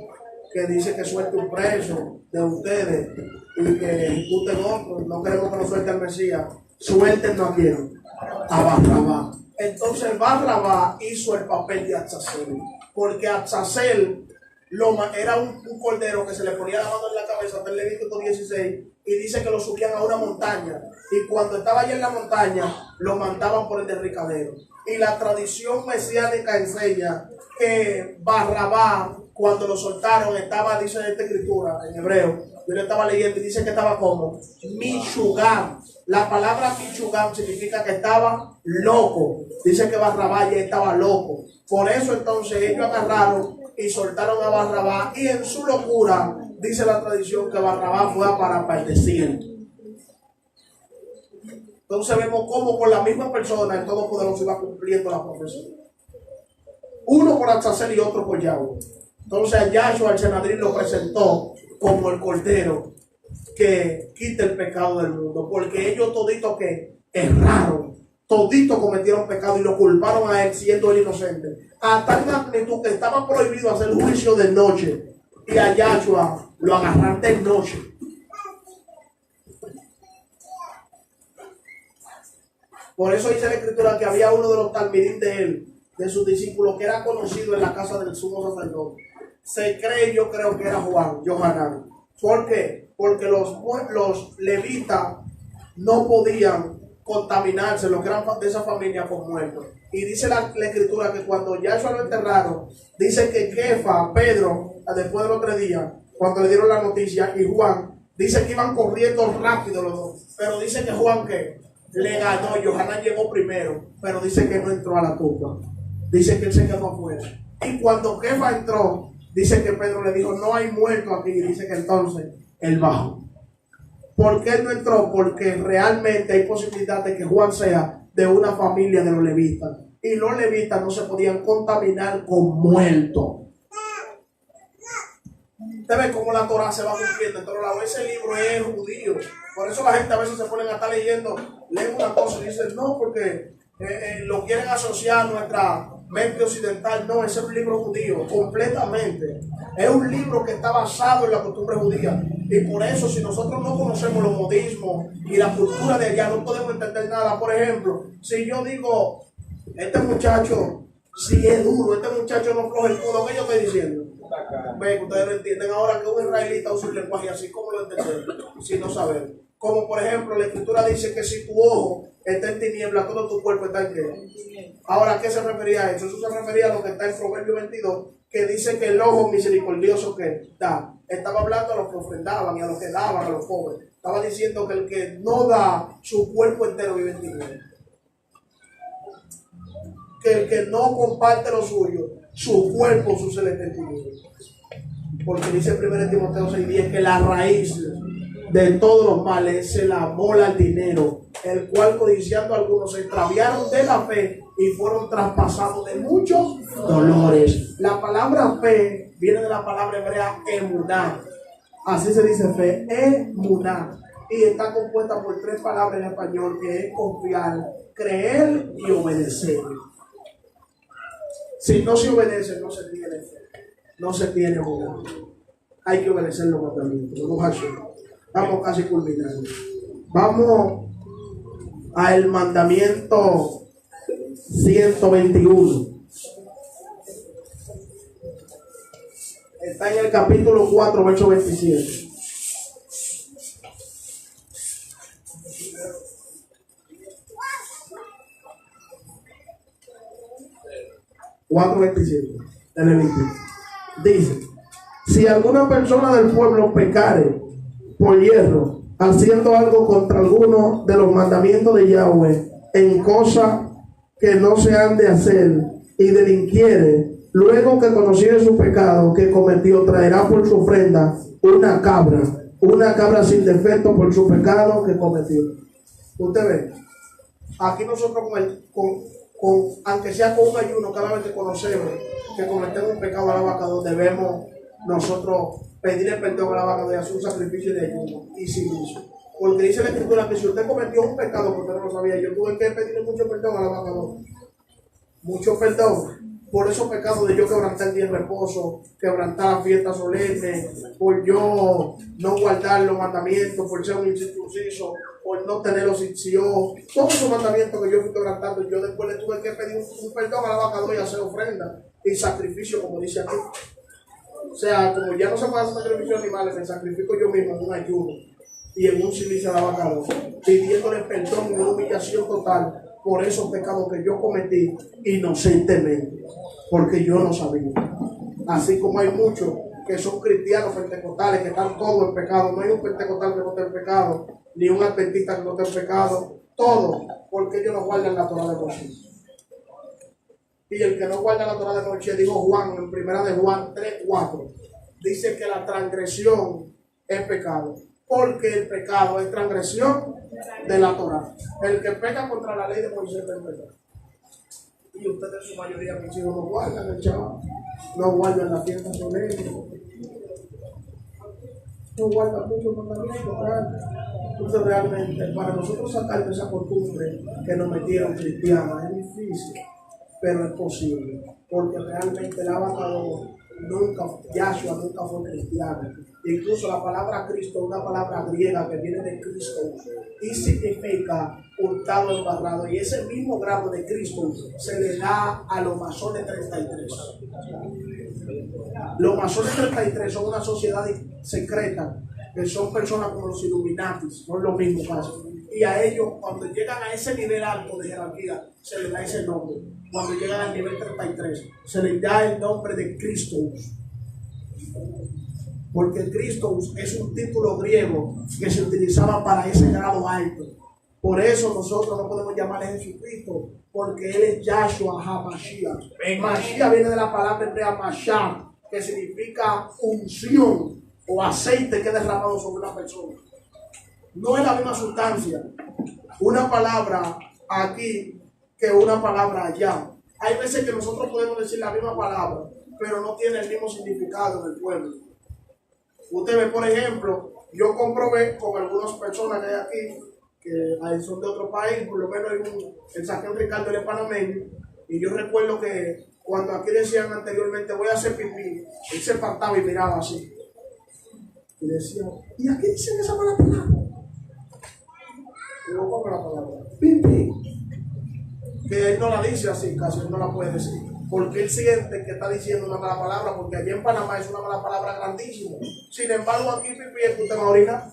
que dice que suelte un preso de ustedes y que ejecuten otro. No queremos que lo suelte al Mesías. Suéltenlo a quién, a Barrabás. Entonces Barrabás hizo el papel de Azazel, porque Azazel era un cordero que se le ponía la mano en la cabeza, hasta el Levítico 16, y dice que lo subían a una montaña, y cuando estaba allá en la montaña lo mandaban por el derricadero. Y la tradición mesiánica enseña que Barrabás, cuando lo soltaron, estaba, dice esta escritura en hebreo, yo le estaba leyendo y dice que estaba como Michugam. La palabra Michugam significa que estaba loco. Dice que Barrabás ya estaba loco. Por eso entonces ellos agarraron y soltaron a Barrabás, y en su locura dice la tradición que Barrabás fue a parar para el desierto. Entonces vemos cómo con la misma persona el Todopoderoso iba cumpliendo la profecía. Uno por Azazel y otro por Yahweh. Entonces a Yahshua el Sanedrín lo presentó como el cordero que quita el pecado del mundo, porque ellos toditos que erraron, toditos cometieron pecado y lo culparon a él siendo él inocente, a tal magnitud que estaba prohibido hacer juicio de noche, y a Yahshua lo agarraron de noche. Por eso dice la escritura que había uno de los talmidín de él, de sus discípulos, que era conocido en la casa del sumo sacerdote. Se cree, yo creo que era Yohanan. ¿Por qué? Porque los levitas no podían contaminarse, los que eran de esa familia, con muertos. Y dice la escritura que cuando Yahshua lo enterraron, dice que Kefa, Pedro, después de los 3 días, cuando le dieron la noticia, y Juan, dice que iban corriendo rápido los dos. Pero dice que Juan, que le ganó, Yohanan llegó primero, pero dice que no entró a la tumba. Dice que él se quedó afuera. Y cuando Kefa entró, dice que Pedro le dijo, no hay muerto aquí. Y dice que entonces él bajó. ¿Por qué él no entró? Porque realmente hay posibilidad de que Juan sea de una familia de los levitas. Y los levitas no se podían contaminar con muertos. Usted ve cómo la Torah se va cumpliendo. Entonces, ese libro es judío. Por eso la gente a veces se ponen a estar leyendo, leen una cosa y dicen, no, porque lo quieren asociar a nuestra mente occidental. No, ese es un libro judío, completamente. Es un libro que está basado en la costumbre judía. Y por eso, si nosotros no conocemos los modismos y la cultura de allá, no podemos entender nada. Por ejemplo, si yo digo, este muchacho, si es duro, este muchacho no floja el culo, ¿qué yo estoy diciendo? Ven, ustedes lo entienden ahora, que un israelita usa un lenguaje así, ¿cómo lo entienden? Si no saben. Como por ejemplo, la escritura dice que si tu ojo está en tiniebla, todo tu cuerpo está en qué. Ahora, ¿a qué se refería a eso? Eso se refería a lo que está en Proverbios 22, que dice que el ojo misericordioso que da. Estaba hablando a los que ofrendaban y a los que daban a los pobres. Estaba diciendo que el que no da su cuerpo entero vive en tinieblas. Que el que no comparte lo suyo, su cuerpo, su ser está en tinieblas. Porque dice 1 Timoteo 6:10 que la raíz de todos los males es el amor al dinero, el cual codiciando a algunos se extraviaron de la fe y fueron traspasados de muchos dolores. La palabra fe viene de la palabra hebrea emuná. Así se dice fe, emuná. Y está compuesta por 3 palabras en español, que es confiar, creer y obedecer. Si no se obedece, no se tiene fe, no se tiene emuná. Hay que obedecer los mandamientos. Vamos casi culminando. Vamos al mandamiento 121. Está en el capítulo 4, verso 27. De Levítico. Dice: si alguna persona del pueblo pecare por hierro, haciendo algo contra alguno de los mandamientos de Yahweh, en cosa que no se han de hacer, y delinquiere, luego que conociere su pecado que cometió, traerá por su ofrenda una cabra sin defecto por su pecado que cometió. Usted ve, aquí nosotros aunque sea con un ayuno, cada vez que conocemos que cometemos un pecado al abacado, debemos nosotros pedirle perdón al abacado y hacer un sacrificio de ayuno y silicio. Porque dice la Escritura que si usted cometió un pecado que usted no lo sabía, yo tuve que pedirle mucho perdón al abacado. Mucho perdón por esos pecados de yo quebrantar el día de reposo, quebrantar la fiesta solemne, por yo no guardar los mandamientos, por ser un incircunciso, por no tener los todos esos mandamientos que yo fui quebrantando, yo después le tuve que pedir un perdón a la vaca y hacer ofrenda y sacrificio, como dice aquí. O sea, como ya no se puede hacer sacrificio de animales, me sacrifico yo mismo en un ayuno y en un silicio a la vaca, pidiéndole perdón y una humillación total por esos pecados que yo cometí inocentemente, porque yo no sabía. Así como hay muchos que son cristianos pentecostales que están todos en pecado. No hay un pentecostal que no esté en pecado, ni un adventista que no esté en pecado. Todos, porque ellos no guardan la Torah de Moisés. Y el que no guarda la Torah de Moisés, dijo Juan en 1 de Juan 3:4, dice que la transgresión es pecado, porque el pecado es transgresión de la Torah. El que peca contra la ley de Moisés es pecado. Y ustedes en su mayoría, mis hijos, no guardan el chaval, no guardan la fiesta solemne, no guardan muchos mandamientos. Entonces realmente para nosotros sacar de esa costumbre que nos metieron cristianos es difícil, pero es posible, porque realmente el abacador Yahshua nunca fue cristiano. Incluso la palabra Cristo es una palabra griega que viene de Cristo y significa hurtado, embarrado, y ese mismo grado de Cristo se le da a los masones 33. Los masones 33 son una sociedad secreta, que son personas como los Illuminatis, no es lo mismo caso. Y a ellos, cuando llegan a ese nivel alto de jerarquía, se les da ese nombre. Cuando llegan al nivel 33, se les da el nombre de Christos. Porque Christos es un título griego que se utilizaba para ese grado alto. Por eso nosotros no podemos llamarle Jesucristo, porque Él es Yahshua HaMashiach. Mashiach viene de la palabra hebrea Mashah, que significa unción o aceite que es derramado sobre una persona. No es la misma sustancia una palabra aquí que una palabra allá. Hay veces que nosotros podemos decir la misma palabra, pero no tiene el mismo significado en el pueblo. Usted ve, por ejemplo, yo comprobé con algunas personas que hay aquí, que son de otro país, por lo menos el Sargento Ricardo él es panameño, y yo recuerdo que cuando aquí decían anteriormente voy a hacer pipí, él se apartaba y miraba así. Y decía, ¿y aquí dicen esa mala palabra? Y yo pongo la palabra, pipí. Que él no la dice así, casi él no la puede decir. Porque él siente que está diciendo una mala palabra, porque allí en Panamá es una mala palabra grandísima. Sin embargo, aquí pipí es que usted va a orinar.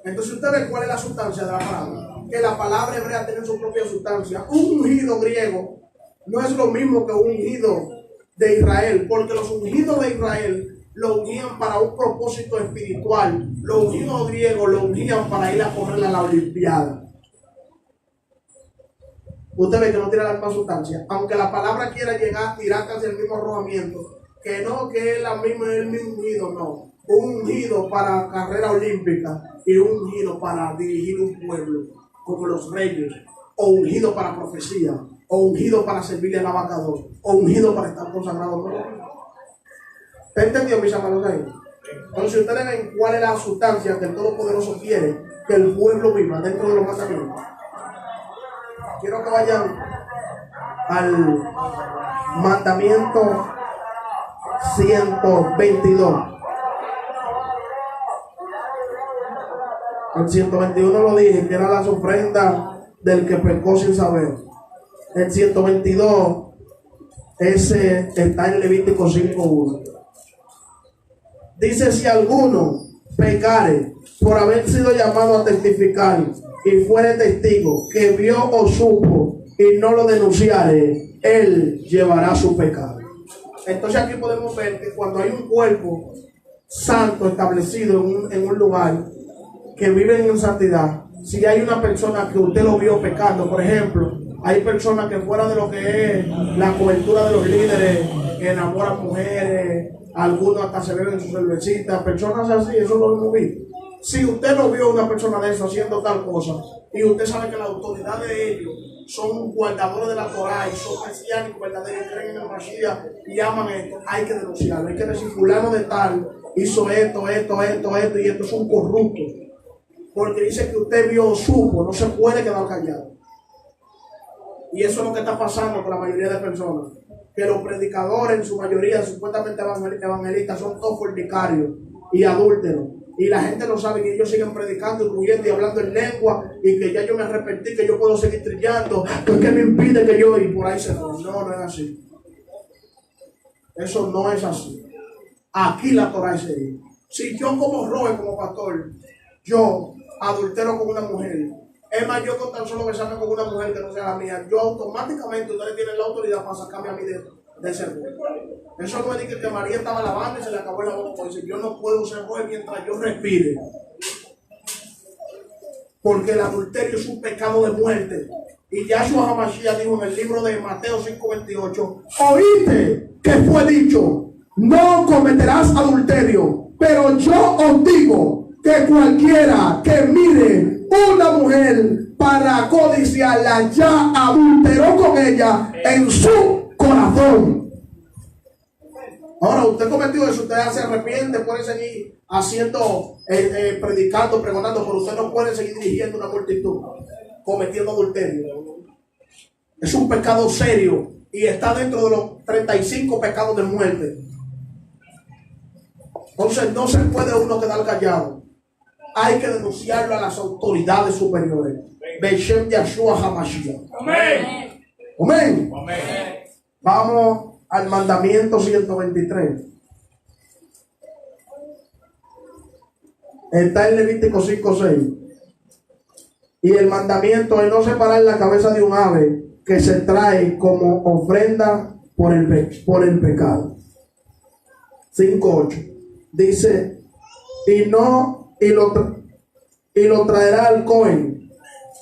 Entonces usted ve cuál es la sustancia de la palabra. Que la palabra hebrea tiene su propia sustancia. Un ungido griego no es lo mismo que un ungido de Israel, porque los ungidos de Israel lo unían para un propósito espiritual. Los ungidos griegos lo unían para ir a correr a la Olimpiada. Usted ve que no tiene la misma sustancia, aunque la palabra quiera llegar, tirar casi el mismo arrojamiento, que no, que es la misma, el mismo ungido, no. Un ungido para carrera olímpica y un ungido para dirigir un pueblo, como los reyes, o ungido para profecía, o ungido para servirle al abacador, o ungido para estar consagrado. ¿Usted entendió, mis amados ahí? Entonces, si ustedes ven cuál es la sustancia que el Todopoderoso quiere que el pueblo viva dentro de los mandamientos, quiero que vayan al mandamiento 122. El 121 lo dije, que era las ofrendas del que pecó sin saber. El 122, ese está en Levítico 5:1. Dice: si alguno pecare por haber sido llamado a testificar y fuere testigo que vio o supo y no lo denunciare, él llevará su pecado. Entonces aquí podemos ver que cuando hay un cuerpo santo establecido en un lugar, que viven en santidad, si hay una persona que usted lo vio pecando, por ejemplo, hay personas que fuera de lo que es la cobertura de los líderes, que enamoran mujeres, algunos hasta se beben sus cervecitas, personas así, eso lo hemos visto. Si usted no vio a una persona de eso haciendo tal cosa, y usted sabe que la autoridad de ellos son guardadores de la Torah y son mesiánicos verdaderos, creen en el Mashiach y aman esto, hay que denunciarlo. Hay que decir: fulano de tal hizo esto, y esto es un corrupto. Porque dice que usted vio o supo, no se puede quedar callado. Y eso es lo que está pasando con la mayoría de personas. Que los predicadores, en su mayoría, supuestamente evangelistas, son todos fornicarios y adúlteros. Y la gente no sabe que ellos siguen predicando, incluyendo y hablando en lengua, y que ya yo me arrepentí, que yo puedo seguir trillando, que ¿qué me impide que yo? Y por ahí se fue. No, no es así. Eso no es así. Aquí la Torah es ahí. Si yo como Roe, como pastor, yo adultero con una mujer, es más, yo con tan solo besarme con una mujer que no sea la mía, yo automáticamente, ustedes tienen la autoridad para sacarme a mí de ser juez. Eso no es que María estaba lavando y se le acabó el agua. Dice: yo no puedo ser juez mientras yo respire, porque el adulterio es un pecado de muerte. Y Yahshua HaMashiach dijo en el libro de Mateo 5:28: oíste que fue dicho, no cometerás adulterio, pero yo os digo que cualquiera que mire una mujer para codiciarla ya adulteró con ella en su corazón. Ahora, usted cometió eso, usted se arrepiente, puede seguir haciendo, predicando, pregonando, pero usted no puede seguir dirigiendo una multitud cometiendo adulterio. Es un pecado serio y está dentro de los 35 pecados de muerte. Entonces no se puede uno quedar callado. Hay que denunciarlo a las autoridades superiores. Beshem Yahshua HaMashiach. Amén. Amén. Vamos al mandamiento 123. Está en Levítico 5:6. Y el mandamiento es no separar la cabeza de un ave que se trae como ofrenda por el pecado. 5:8. Dice: y lo traerá al Cohen.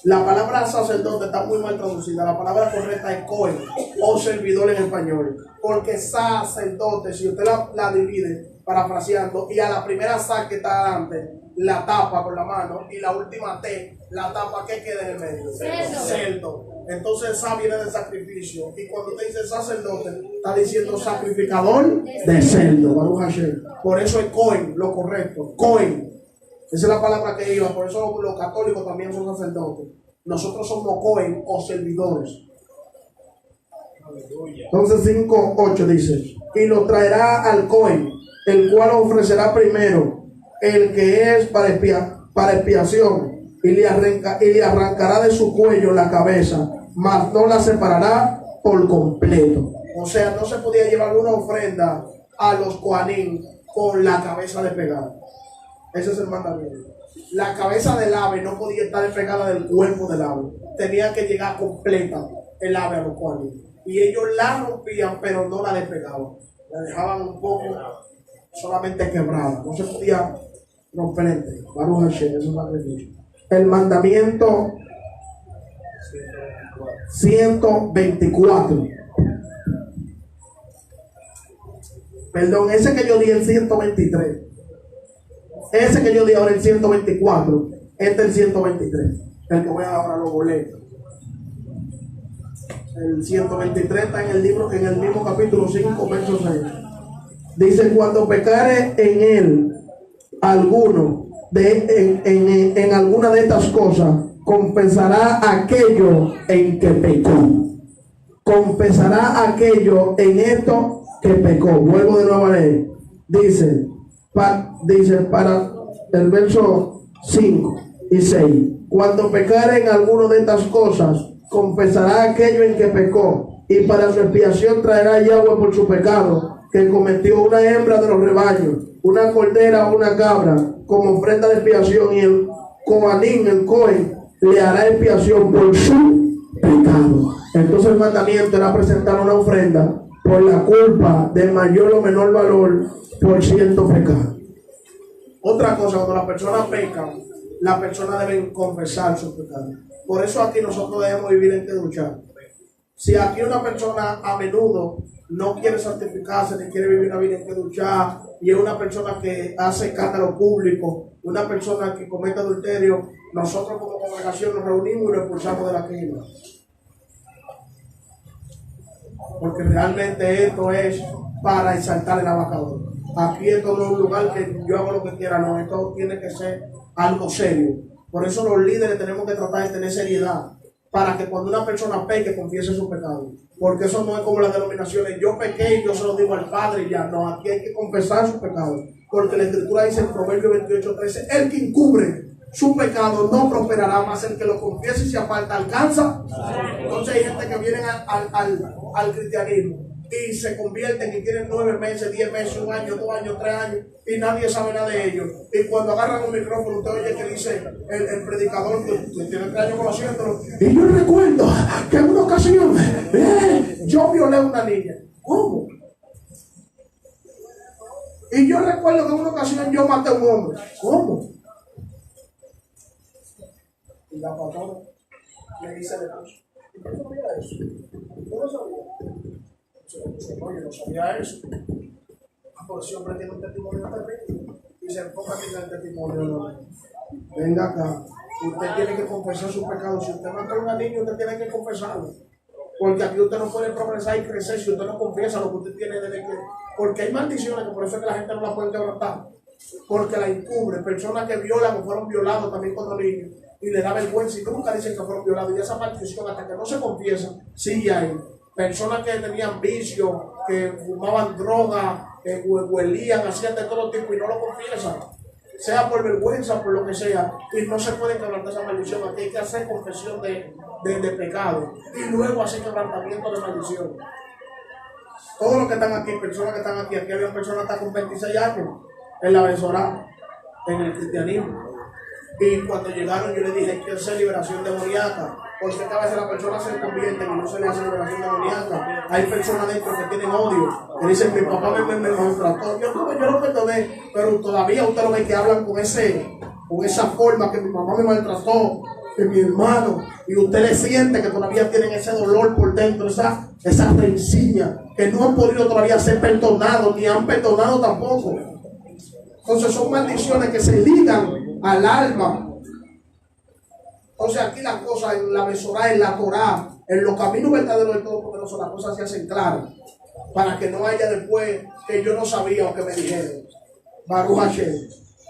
La palabra sacerdote está muy mal traducida. La palabra correcta es Cohen o servidor en español. Porque sacerdote, si usted la divide, parafraseando, y a la primera sa que está adelante, la tapa con la mano, y la última T, la tapa que queda en el medio. Cerdo. Entonces sa viene del sacrificio. Y cuando usted dice sacerdote, está diciendo sacrificador de cerdo. Baruch Hashem. Por eso es Cohen, lo correcto. Cohen. Esa es la palabra que iba. Por eso los católicos también son sacerdotes. Nosotros somos Cohen o servidores. Entonces 5:8 dice: y lo traerá al Cohen, el cual ofrecerá primero el que es para expiación, y le arrancará de su cuello la cabeza, mas no la separará por completo. O sea, no se podía llevar una ofrenda a los Kohanim con la cabeza despegada. Ese es el mandamiento. La cabeza del ave no podía estar despegada del cuerpo del ave. Tenía que llegar completa el ave a los Kohanim. y ellos la rompían, pero no la despegaban. La dejaban un poco solamente quebrada. No se podía romper entero. Baruch Hashem, eso es la religión. El mandamiento 124. Perdón, ese que yo di el 123. Ese que yo di ahora el 124. Este es el 123. El que voy a dar ahora los boletos. El 123 está en el libro, en el mismo capítulo 5, verso 6. Dice: cuando pecare en él alguno en alguna de estas cosas, confesará aquello en que pecó. Confesará aquello en esto que pecó. Vuelvo de nuevo a leer. Dice para el verso 5 y 6: cuando pecare en alguno de estas cosas, confesará aquello en que pecó, y para su expiación traerá Yahweh por su pecado que cometió una hembra de los rebaños, una cordera o una cabra, como ofrenda de expiación, y el Coanín, el Cohen, le hará expiación por su pecado. Entonces el mandamiento era presentar una ofrenda por la culpa de mayor o menor valor por cierto pecado. Otra cosa, cuando la persona peca, la persona debe confesar su pecado. Por eso aquí nosotros debemos vivir en Kedushá. Si aquí una persona a menudo no quiere santificarse, ni quiere vivir una vida en Kedushá, y es una persona que hace escándalo público, una persona que comete adulterio, nosotros como congregación nos reunimos y lo expulsamos de la quema. Porque realmente esto es para exaltar el abacador. Aquí esto no es un lugar que yo hago lo que quiera, no, esto tiene que ser algo serio. Por eso los líderes tenemos que tratar de tener seriedad, para que cuando una persona peque, confiese su pecado. Porque eso no es como las denominaciones: yo pequé y yo se lo digo al Padre y ya. No, aquí hay que confesar su pecado. Porque la Escritura dice en Proverbios 28:13: el que encubre su pecado no prosperará, más el que lo confiese y se aparta alcanza. Entonces hay gente que viene al cristianismo y se convierten y tienen 9 meses, 10 meses, 1 año, 2 años, 3 años y nadie sabe nada de ellos. Y cuando agarran un micrófono, usted oye que dice el predicador que tiene 3 años conociéndolo: y yo recuerdo que en una ocasión yo violé a una niña. ¿Cómo? Y yo recuerdo que en una ocasión yo maté a un hombre. ¿Cómo? Y la pastora le dice de eso: ¿yo no sabía eso? ¿Yo no sabía? No, yo no sabía eso. Por ese hombre tiene un testimonio terrible y se enfoca en el testimonio. No. Venga acá, usted tiene que confesar sus pecados. Si usted mató a una niña, usted tiene que confesarlo. Porque aquí usted no puede progresar y crecer si usted no confiesa lo que usted tiene desde que. Porque hay maldiciones que por eso es que la gente no la puede quebrantar. Porque la encubre. Personas que violan o fueron violados también cuando niños y le da vergüenza y nunca dicen que fueron violados. Y esa maldición, hasta que no se confiesa, sigue ahí. Personas que tenían vicio, que fumaban droga, que huelían, hacían de todo tipo y no lo confiesan, sea por vergüenza, por lo que sea, y no se pueden quebrantar esa maldición. Aquí hay que hacer confesión de pecado y luego hacer quebrantamiento de maldición. Todos los que están aquí, personas que están aquí había personas hasta con 26 años en la Besorá, en el cristianismo. Y cuando llegaron yo les dije: hay que hacer liberación demoníaca. Porque a veces las personas se convierten y no se les hace liberación demoníaca. Hay personas dentro que tienen odio, que dicen: mi papá me maltrató, yo lo perdoné, pero todavía usted lo ve que hablan con esa forma, que mi mamá me maltrató, que mi hermano, y usted le siente que todavía tienen ese dolor por dentro, esa rencilla, que no han podido todavía ser perdonados, ni han perdonado tampoco. Entonces son maldiciones que se ligan al alma. Entonces aquí las cosas en la Besorá, en la Torá, en los caminos verdaderos de todo poderoso, las cosas se hacen claras, para que no haya después que yo no sabía o que me dijeron. Baruch Hashem.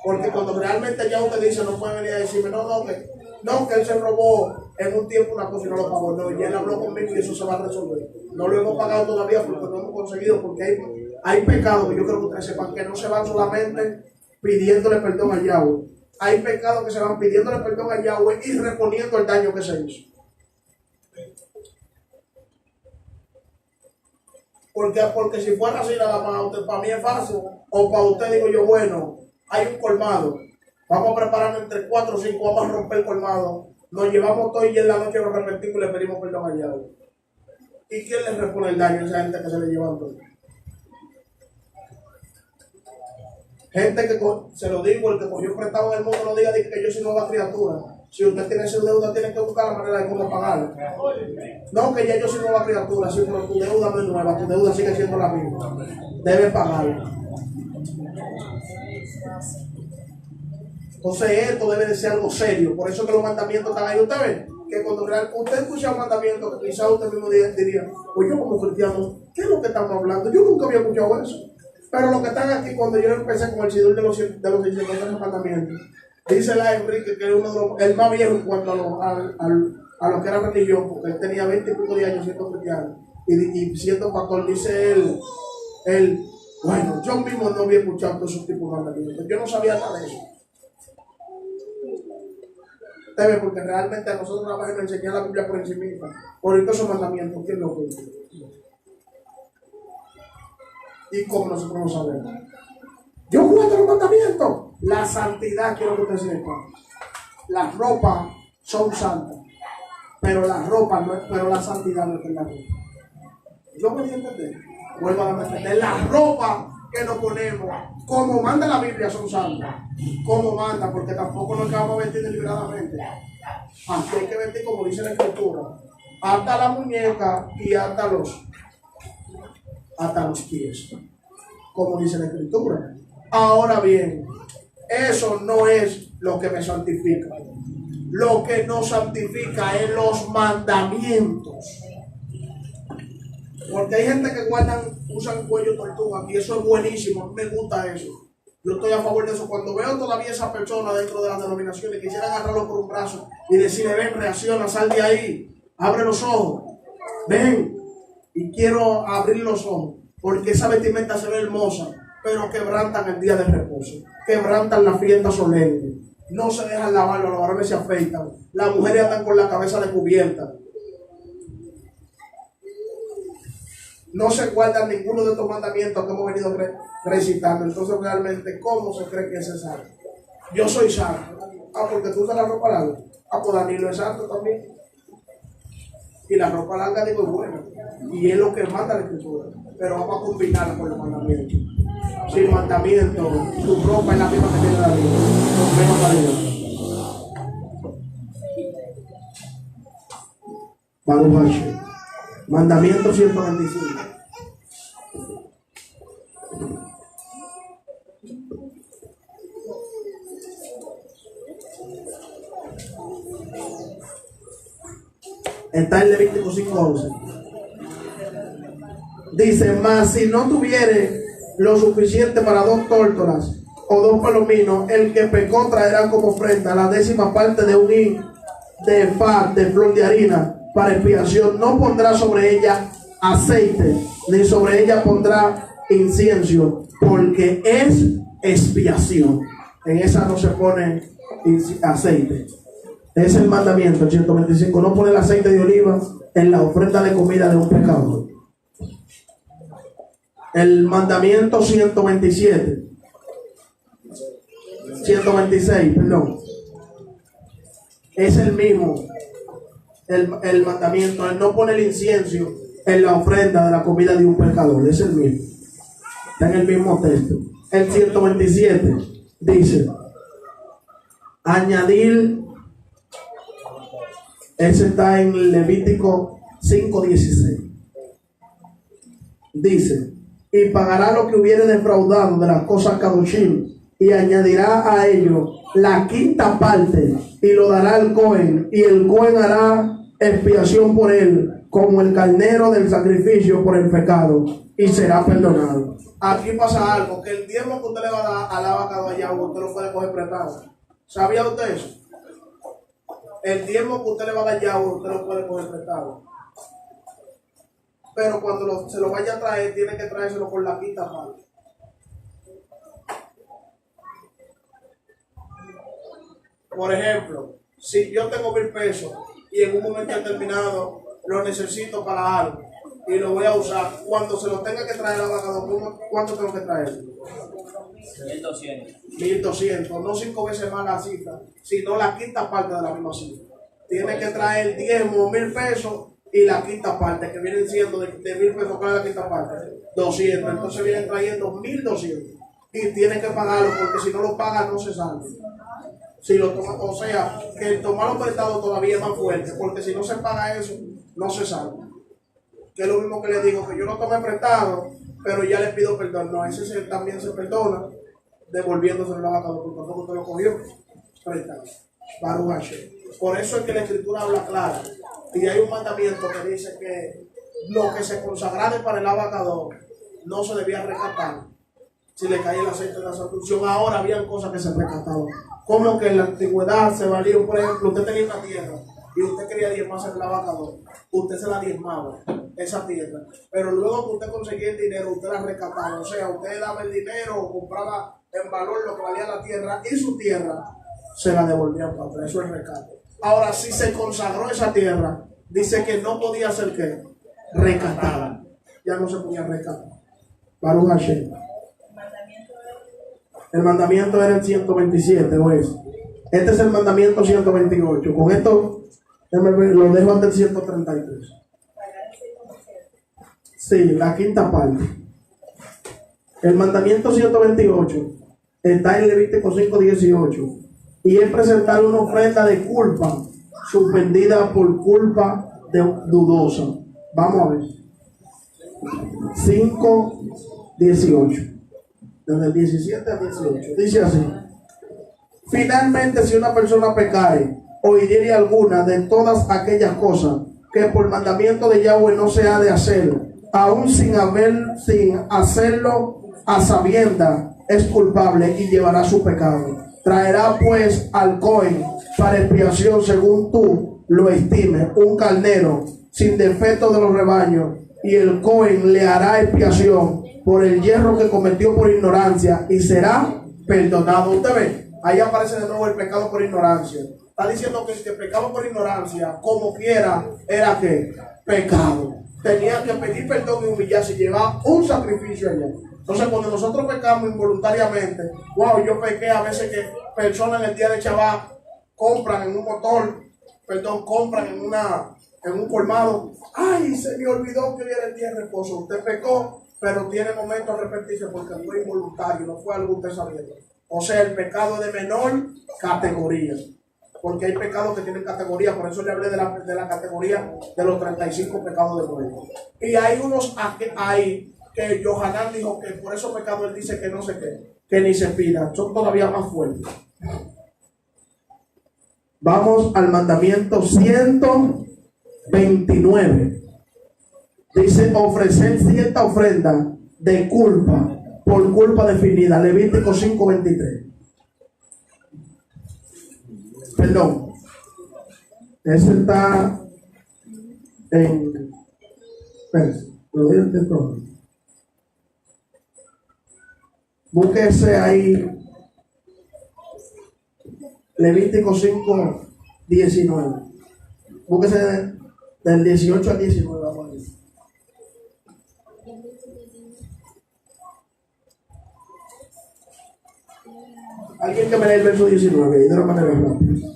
Porque cuando realmente ya usted dice, no puede venir a decirme: no, que él se robó en un tiempo una cosa y no lo pagó. No, y él habló conmigo y eso se va a resolver. No lo hemos pagado todavía porque no hemos conseguido, porque hay pecados que yo creo que ustedes sepan que no se van solamente pidiéndole perdón a Yahweh. Hay pecados que se van pidiéndole perdón a Yahweh y reponiendo el daño que se hizo. Porque si fuera así nada más, para mí es fácil. O para usted digo yo: bueno, hay un colmado, vamos a prepararnos entre 4 o 5, vamos a romper el colmado, nos llevamos todo y en la noche nos arrepentimos y le pedimos perdón a Yahweh. ¿Y quién le repone el daño a esa gente que se le llevan todo? Gente que, se lo digo, el que cogió prestado en el mundo no diga que yo soy nueva criatura. Si usted tiene su deuda, tiene que buscar la manera de cómo pagarla. No, que ya yo soy nueva criatura, sí, pero tu deuda no es nueva, tu deuda sigue siendo la misma. Debe pagarla. Entonces esto debe de ser algo serio. Por eso que los mandamientos están ahí. Usted ve que cuando usted escucha un mandamiento, quizás usted mismo diría, pues yo como cristiano, ¿qué es lo que estamos hablando? Yo nunca había escuchado eso. Pero los que están aquí, cuando yo empecé con el sidul de los 613 mandamientos, dice la Enrique que es uno de los, el más viejo en cuanto a lo que era religión, porque él tenía 20 y pico de años siendo cristiano y siendo pastor. Dice él, bueno, yo mismo no había escuchado todos esos tipos de mandamientos, yo no sabía nada de eso. Usted ve, porque realmente a nosotros nada más nos enseñan la Biblia por encima, por esos mandamientos, ¿quién lo cumple? ¿Y cómo nosotros no sabemos? Yo cuento los mandamientos. La santidad, quiero que usted sepa. Las ropas son santas, pero la ropa no es, pero la santidad no es la ropa. Yo me voy a entender. Vuelvo a entender. Las ropas que nos ponemos, como manda la Biblia, son santas. Como manda, porque tampoco nos vamos a vestir deliberadamente. Así hay que vestir como dice la Escritura. Hasta la muñeca y hasta los pies, como dice la Escritura. Ahora bien, eso no es lo que me santifica. Lo que nos santifica es los mandamientos. Porque hay gente que usan cuello tortuga y eso es buenísimo, me gusta eso. Yo estoy a favor de eso. Cuando veo todavía esa persona dentro de las denominaciones, quisiera agarrarlo por un brazo y decirle, ven, reacciona, sal de ahí, abre los ojos, ven. Y quiero abrir los ojos, porque esa vestimenta se ve hermosa, pero quebrantan el día de reposo, quebrantan la fiesta solemne, no se dejan lavarlo, los varones se afeitan, las mujeres andan con la cabeza descubierta, no se guardan ninguno de estos mandamientos que hemos venido recitando. Entonces realmente, ¿cómo se cree que es santo? Yo soy santo. Ah, porque tú usas la ropa larga. Ah, pues Danilo es santo también. Y la ropa larga, digo, es buena. Y es lo que manda la Escritura. Pero vamos a combinarla con los mandamientos. Sin mandamientos, tu ropa es la misma que tiene la vida. Con menos calidad. Baruch Hashem. Mandamiento 125. Está en Levítico 5:11. Dice, mas si no tuviere lo suficiente para 2 tórtolas o 2 palominos, el que pecó traerá como ofrenda la 10ª parte de un hin de efá de flor de harina para expiación. No pondrá sobre ella aceite, ni sobre ella pondrá incienso, porque es expiación. En esa no se pone aceite. Es el mandamiento 125. No poner aceite de oliva en la ofrenda de comida de un pecador. El mandamiento 126, perdón. Es el mismo. El mandamiento. El no poner incienso en la ofrenda de la comida de un pecador. Es el mismo. Está en el mismo texto. El 127 dice: añadir. Ese está en Levítico 5:16. Dice: y pagará lo que hubiere defraudado de las cosas kadoshim, y añadirá a ello la 5ª parte, y lo dará al Cohen, y el Cohen hará expiación por él, como el carnero del sacrificio por el pecado, y será perdonado. Aquí pasa algo, que el diezmo que usted le va a dar a la vaca de allá, usted lo puede coger prestado. ¿Sabía usted eso? El diezmo que usted le va a dar ya, usted lo puede coger prestado. Pero cuando se lo vaya a traer, tiene que traérselo por la 5ª parte. Por ejemplo, si yo tengo 1,000 pesos y en un momento determinado lo necesito para algo y lo voy a usar, cuando se lo tenga que traer a la vaca, ¿cuánto tengo que traer? 1,200. 1,200, no 5 veces más la cifra, sino la 5ª parte de la misma cifra. Tiene que traer 10 o 1,000 pesos y la quinta parte, que vienen siendo de 1.000 pesos, ¿cuál es la quinta parte? 200. Entonces vienen trayendo 1.200 y tienen que pagarlo, porque si no lo pagan no se salva. Si lo toma, o sea, que el tomarlo prestado todavía es más fuerte, porque si no se paga eso, no se salva. Que es lo mismo que le digo, que yo lo tomé prestado, pero ya le pido perdón. No, ese también se perdona, devolviéndose el lavacado, porque tampoco usted lo cogió prestado. Baruch Hashem. Por eso es que la Escritura habla clara. Y hay un mandamiento que dice que lo que se consagrare para el abacador no se debía rescatar si le cae el aceite de la santificación. Ahora habían cosas que se rescataban. Como que en la antigüedad se valía, por ejemplo, usted tenía una tierra y usted quería diezmarse el abacador. Usted se la diezmaba, esa tierra. Pero luego que usted conseguía el dinero, usted la rescataba. O sea, usted daba el dinero o compraba en valor lo que valía la tierra y su tierra se la devolvían para atrás. Eso es rescate. Ahora, si se consagró esa tierra, dice que no podía ser ¿qué? Rescatada. Ya no se podía rescatar. Baruch Hashem. El mandamiento era el 127, ¿o es? Este es el mandamiento 128. Con esto lo dejo ante el 133. Sí, la quinta parte. El mandamiento 128 está en Levítico 5:18. Y es presentar una ofrenda de culpa suspendida por culpa dudosa. Vamos a ver. 5:18. Desde el 17 al 18. Dice así. Finalmente, si una persona pecare o hiriere alguna de todas aquellas cosas que por mandamiento de Yahweh no se ha de hacer, aún sin hacerlo a sabienda, es culpable y llevará su pecado. Traerá pues al Cohen para expiación según tú lo estimes, un carnero sin defecto de los rebaños, y el Cohen le hará expiación por el yerro que cometió por ignorancia y será perdonado. Usted ve, ahí aparece de nuevo el pecado por ignorancia. Está diciendo que si el pecado por ignorancia, como quiera, era que pecado. Tenía que pedir perdón y humillarse y llevar un sacrificio allá. Entonces, cuando nosotros pecamos involuntariamente, wow, yo pequé a veces que personas en el día de Shabbat compran en un motor, compran en un colmado. Ay, se me olvidó que viene el día de reposo. Usted pecó, pero tiene momento de arrepentirse porque fue involuntario, no fue algo usted sabiendo. O sea, el pecado de menor categoría. Porque hay pecados que tienen categoría, por eso le hablé de la categoría de los 35 pecados de muerte. Y hay unos que Yohanan dijo que por esos pecados él dice que no sé qué, que ni se pida, son todavía más fuertes. Vamos al mandamiento 129. Dice ofrecer cierta ofrenda de culpa, por culpa definida. Levítico 5:23. Perdón. Ese está en... Espérense, lo doy ante todo. Búsquese ahí Levítico 5:19. Búsquese del 18 al 19. Vamos a ver. Alguien que me lea el verso 19 y de una manera rápida.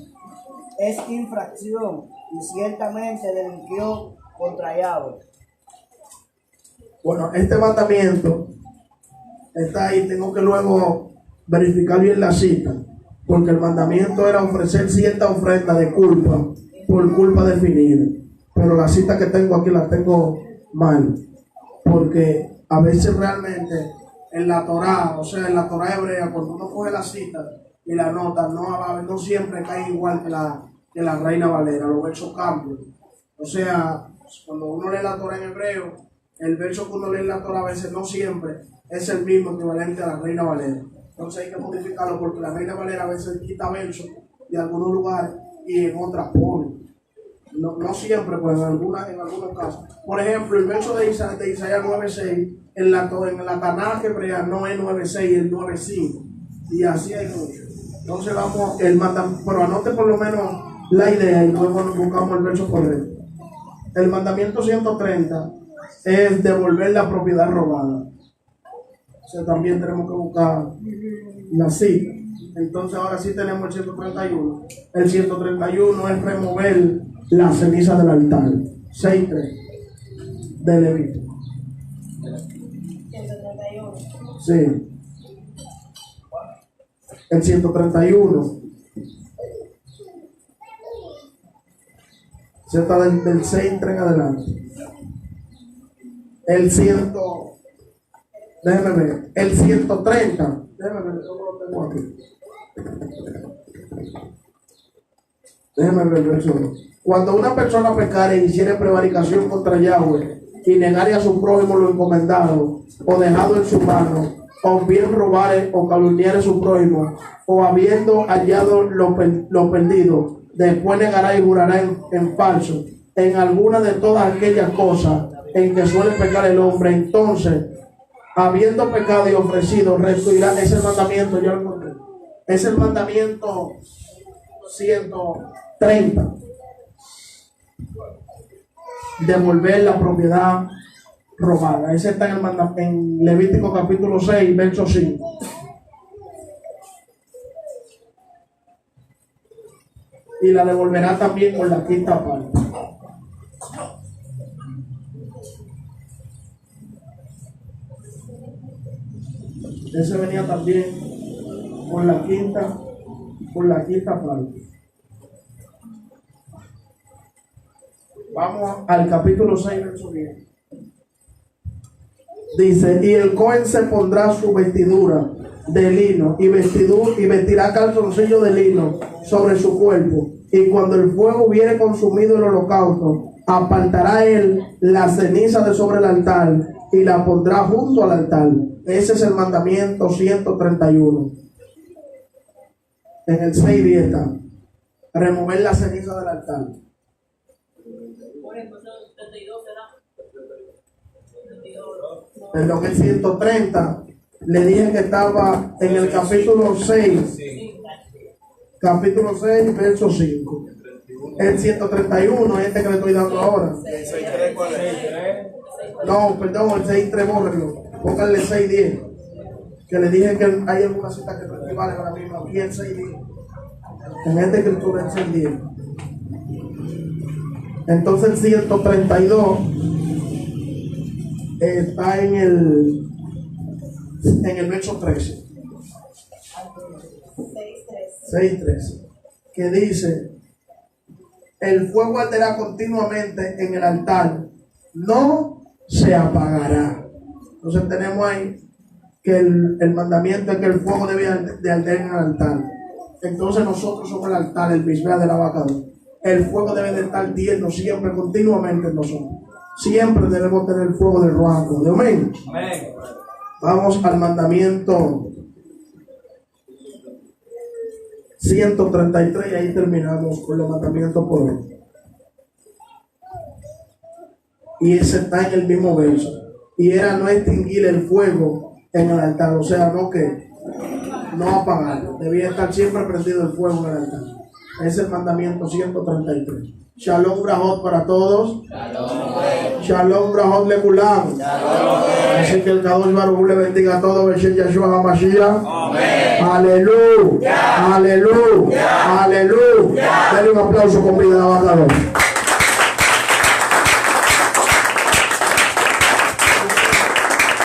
Es infracción y ciertamente delinquió contra Yahweh. Bueno, este mandamiento está ahí, tengo que luego verificar bien la cita, porque el mandamiento era ofrecer cierta ofrenda de culpa por culpa definida, pero la cita que tengo aquí la tengo mal, porque a veces realmente en la Torá, o sea en la Torá hebrea, cuando uno coge la cita y la nota, no siempre cae igual que la Reina Valera, los versos cambian. O sea, cuando uno lee la Torá en hebreo, el verso que uno lee en la Torá a veces no siempre es el mismo equivalente a la Reina Valera. Entonces hay que modificarlo porque la Reina Valera a veces quita versos de algunos lugares y en otras pone. No siempre, pues en algunos casos. Por ejemplo, el verso de Isaías 9:6 en la Tanaj hebrea no es 9:6, es 9:5. Y así hay mucho. Entonces vamos, pero anote por lo menos la idea y luego buscamos el verso correcto. El mandamiento 130 es devolver la propiedad robada. O sea, también tenemos que buscar la cita. Entonces ahora sí tenemos el 131. El 131 es remover la ceniza del altar. 6:3 de Levítico. 131. Sí. El 131. Se está del 6:3 en adelante. El 100. Déjeme ver. El 130. Déjeme ver, ¿cómo lo tengo aquí? Déjeme ver el verso 2. Cuando una persona pecare y hiciere prevaricación contra Yahweh y negare a su prójimo lo encomendado o dejado en su mano, o bien robare o calumniare a su prójimo, o habiendo hallado lo perdido, después negará y jurará en falso en alguna de todas aquellas cosas en que suele pecar el hombre, entonces, habiendo pecado y ofrecido, restituirá. Es el mandamiento, yo lo encontré. Es el mandamiento 130. Devolver la propiedad robada. Ese está en Levítico capítulo 6, verso 5. Y la devolverá también con la quinta parte. Ese venía también con la quinta parte. Vamos al capítulo 6, verso 10. Dice: y el Cohen se pondrá su vestidura de lino y vestirá calzoncillo de lino sobre su cuerpo, y cuando el fuego hubiere consumido el holocausto, apartará él la ceniza de sobre el altar y la pondrá junto al altar. Ese es el mandamiento 131. En el 6:10 está: remover la ceniza del altar. Perdón, el 130 le dije que estaba en el capítulo 6, verso 5. El 131 este que le estoy dando ahora. No, perdón, el 6:3, bórrenlo. Pónganle 6:10, que le dije que hay algunas citas que no equivalen a la misma. Aquí el 6:10. En esta escritura el 6:10. Entonces el 132 está en el verso 13. 6:13, que dice: el fuego arderá continuamente en el altar, no se apagará. Entonces tenemos ahí que el mandamiento es que el fuego debe de arder en el altar. Entonces nosotros somos el altar, el bisbea de la vaca. El fuego debe de estar ardiendo siempre, continuamente en nosotros. Siempre debemos tener el fuego del ruaco. Amén. Vamos al mandamiento 133 y ahí terminamos con los mandamientos por hoy. Y ese está en el mismo verso. Y era no extinguir el fuego en el altar, o sea, no apagarlo. Debía estar siempre prendido el fuego en el altar. Es el mandamiento 133. Shalom Brahot para todos. Shalom Brahot Lekulam. Así que el Kadosh Baruj Hu le bendiga a todos. Beshem Yeshua HaMashiach. Aleluya. Aleluya. Aleluya. Denle un aplauso con vida a la vaca.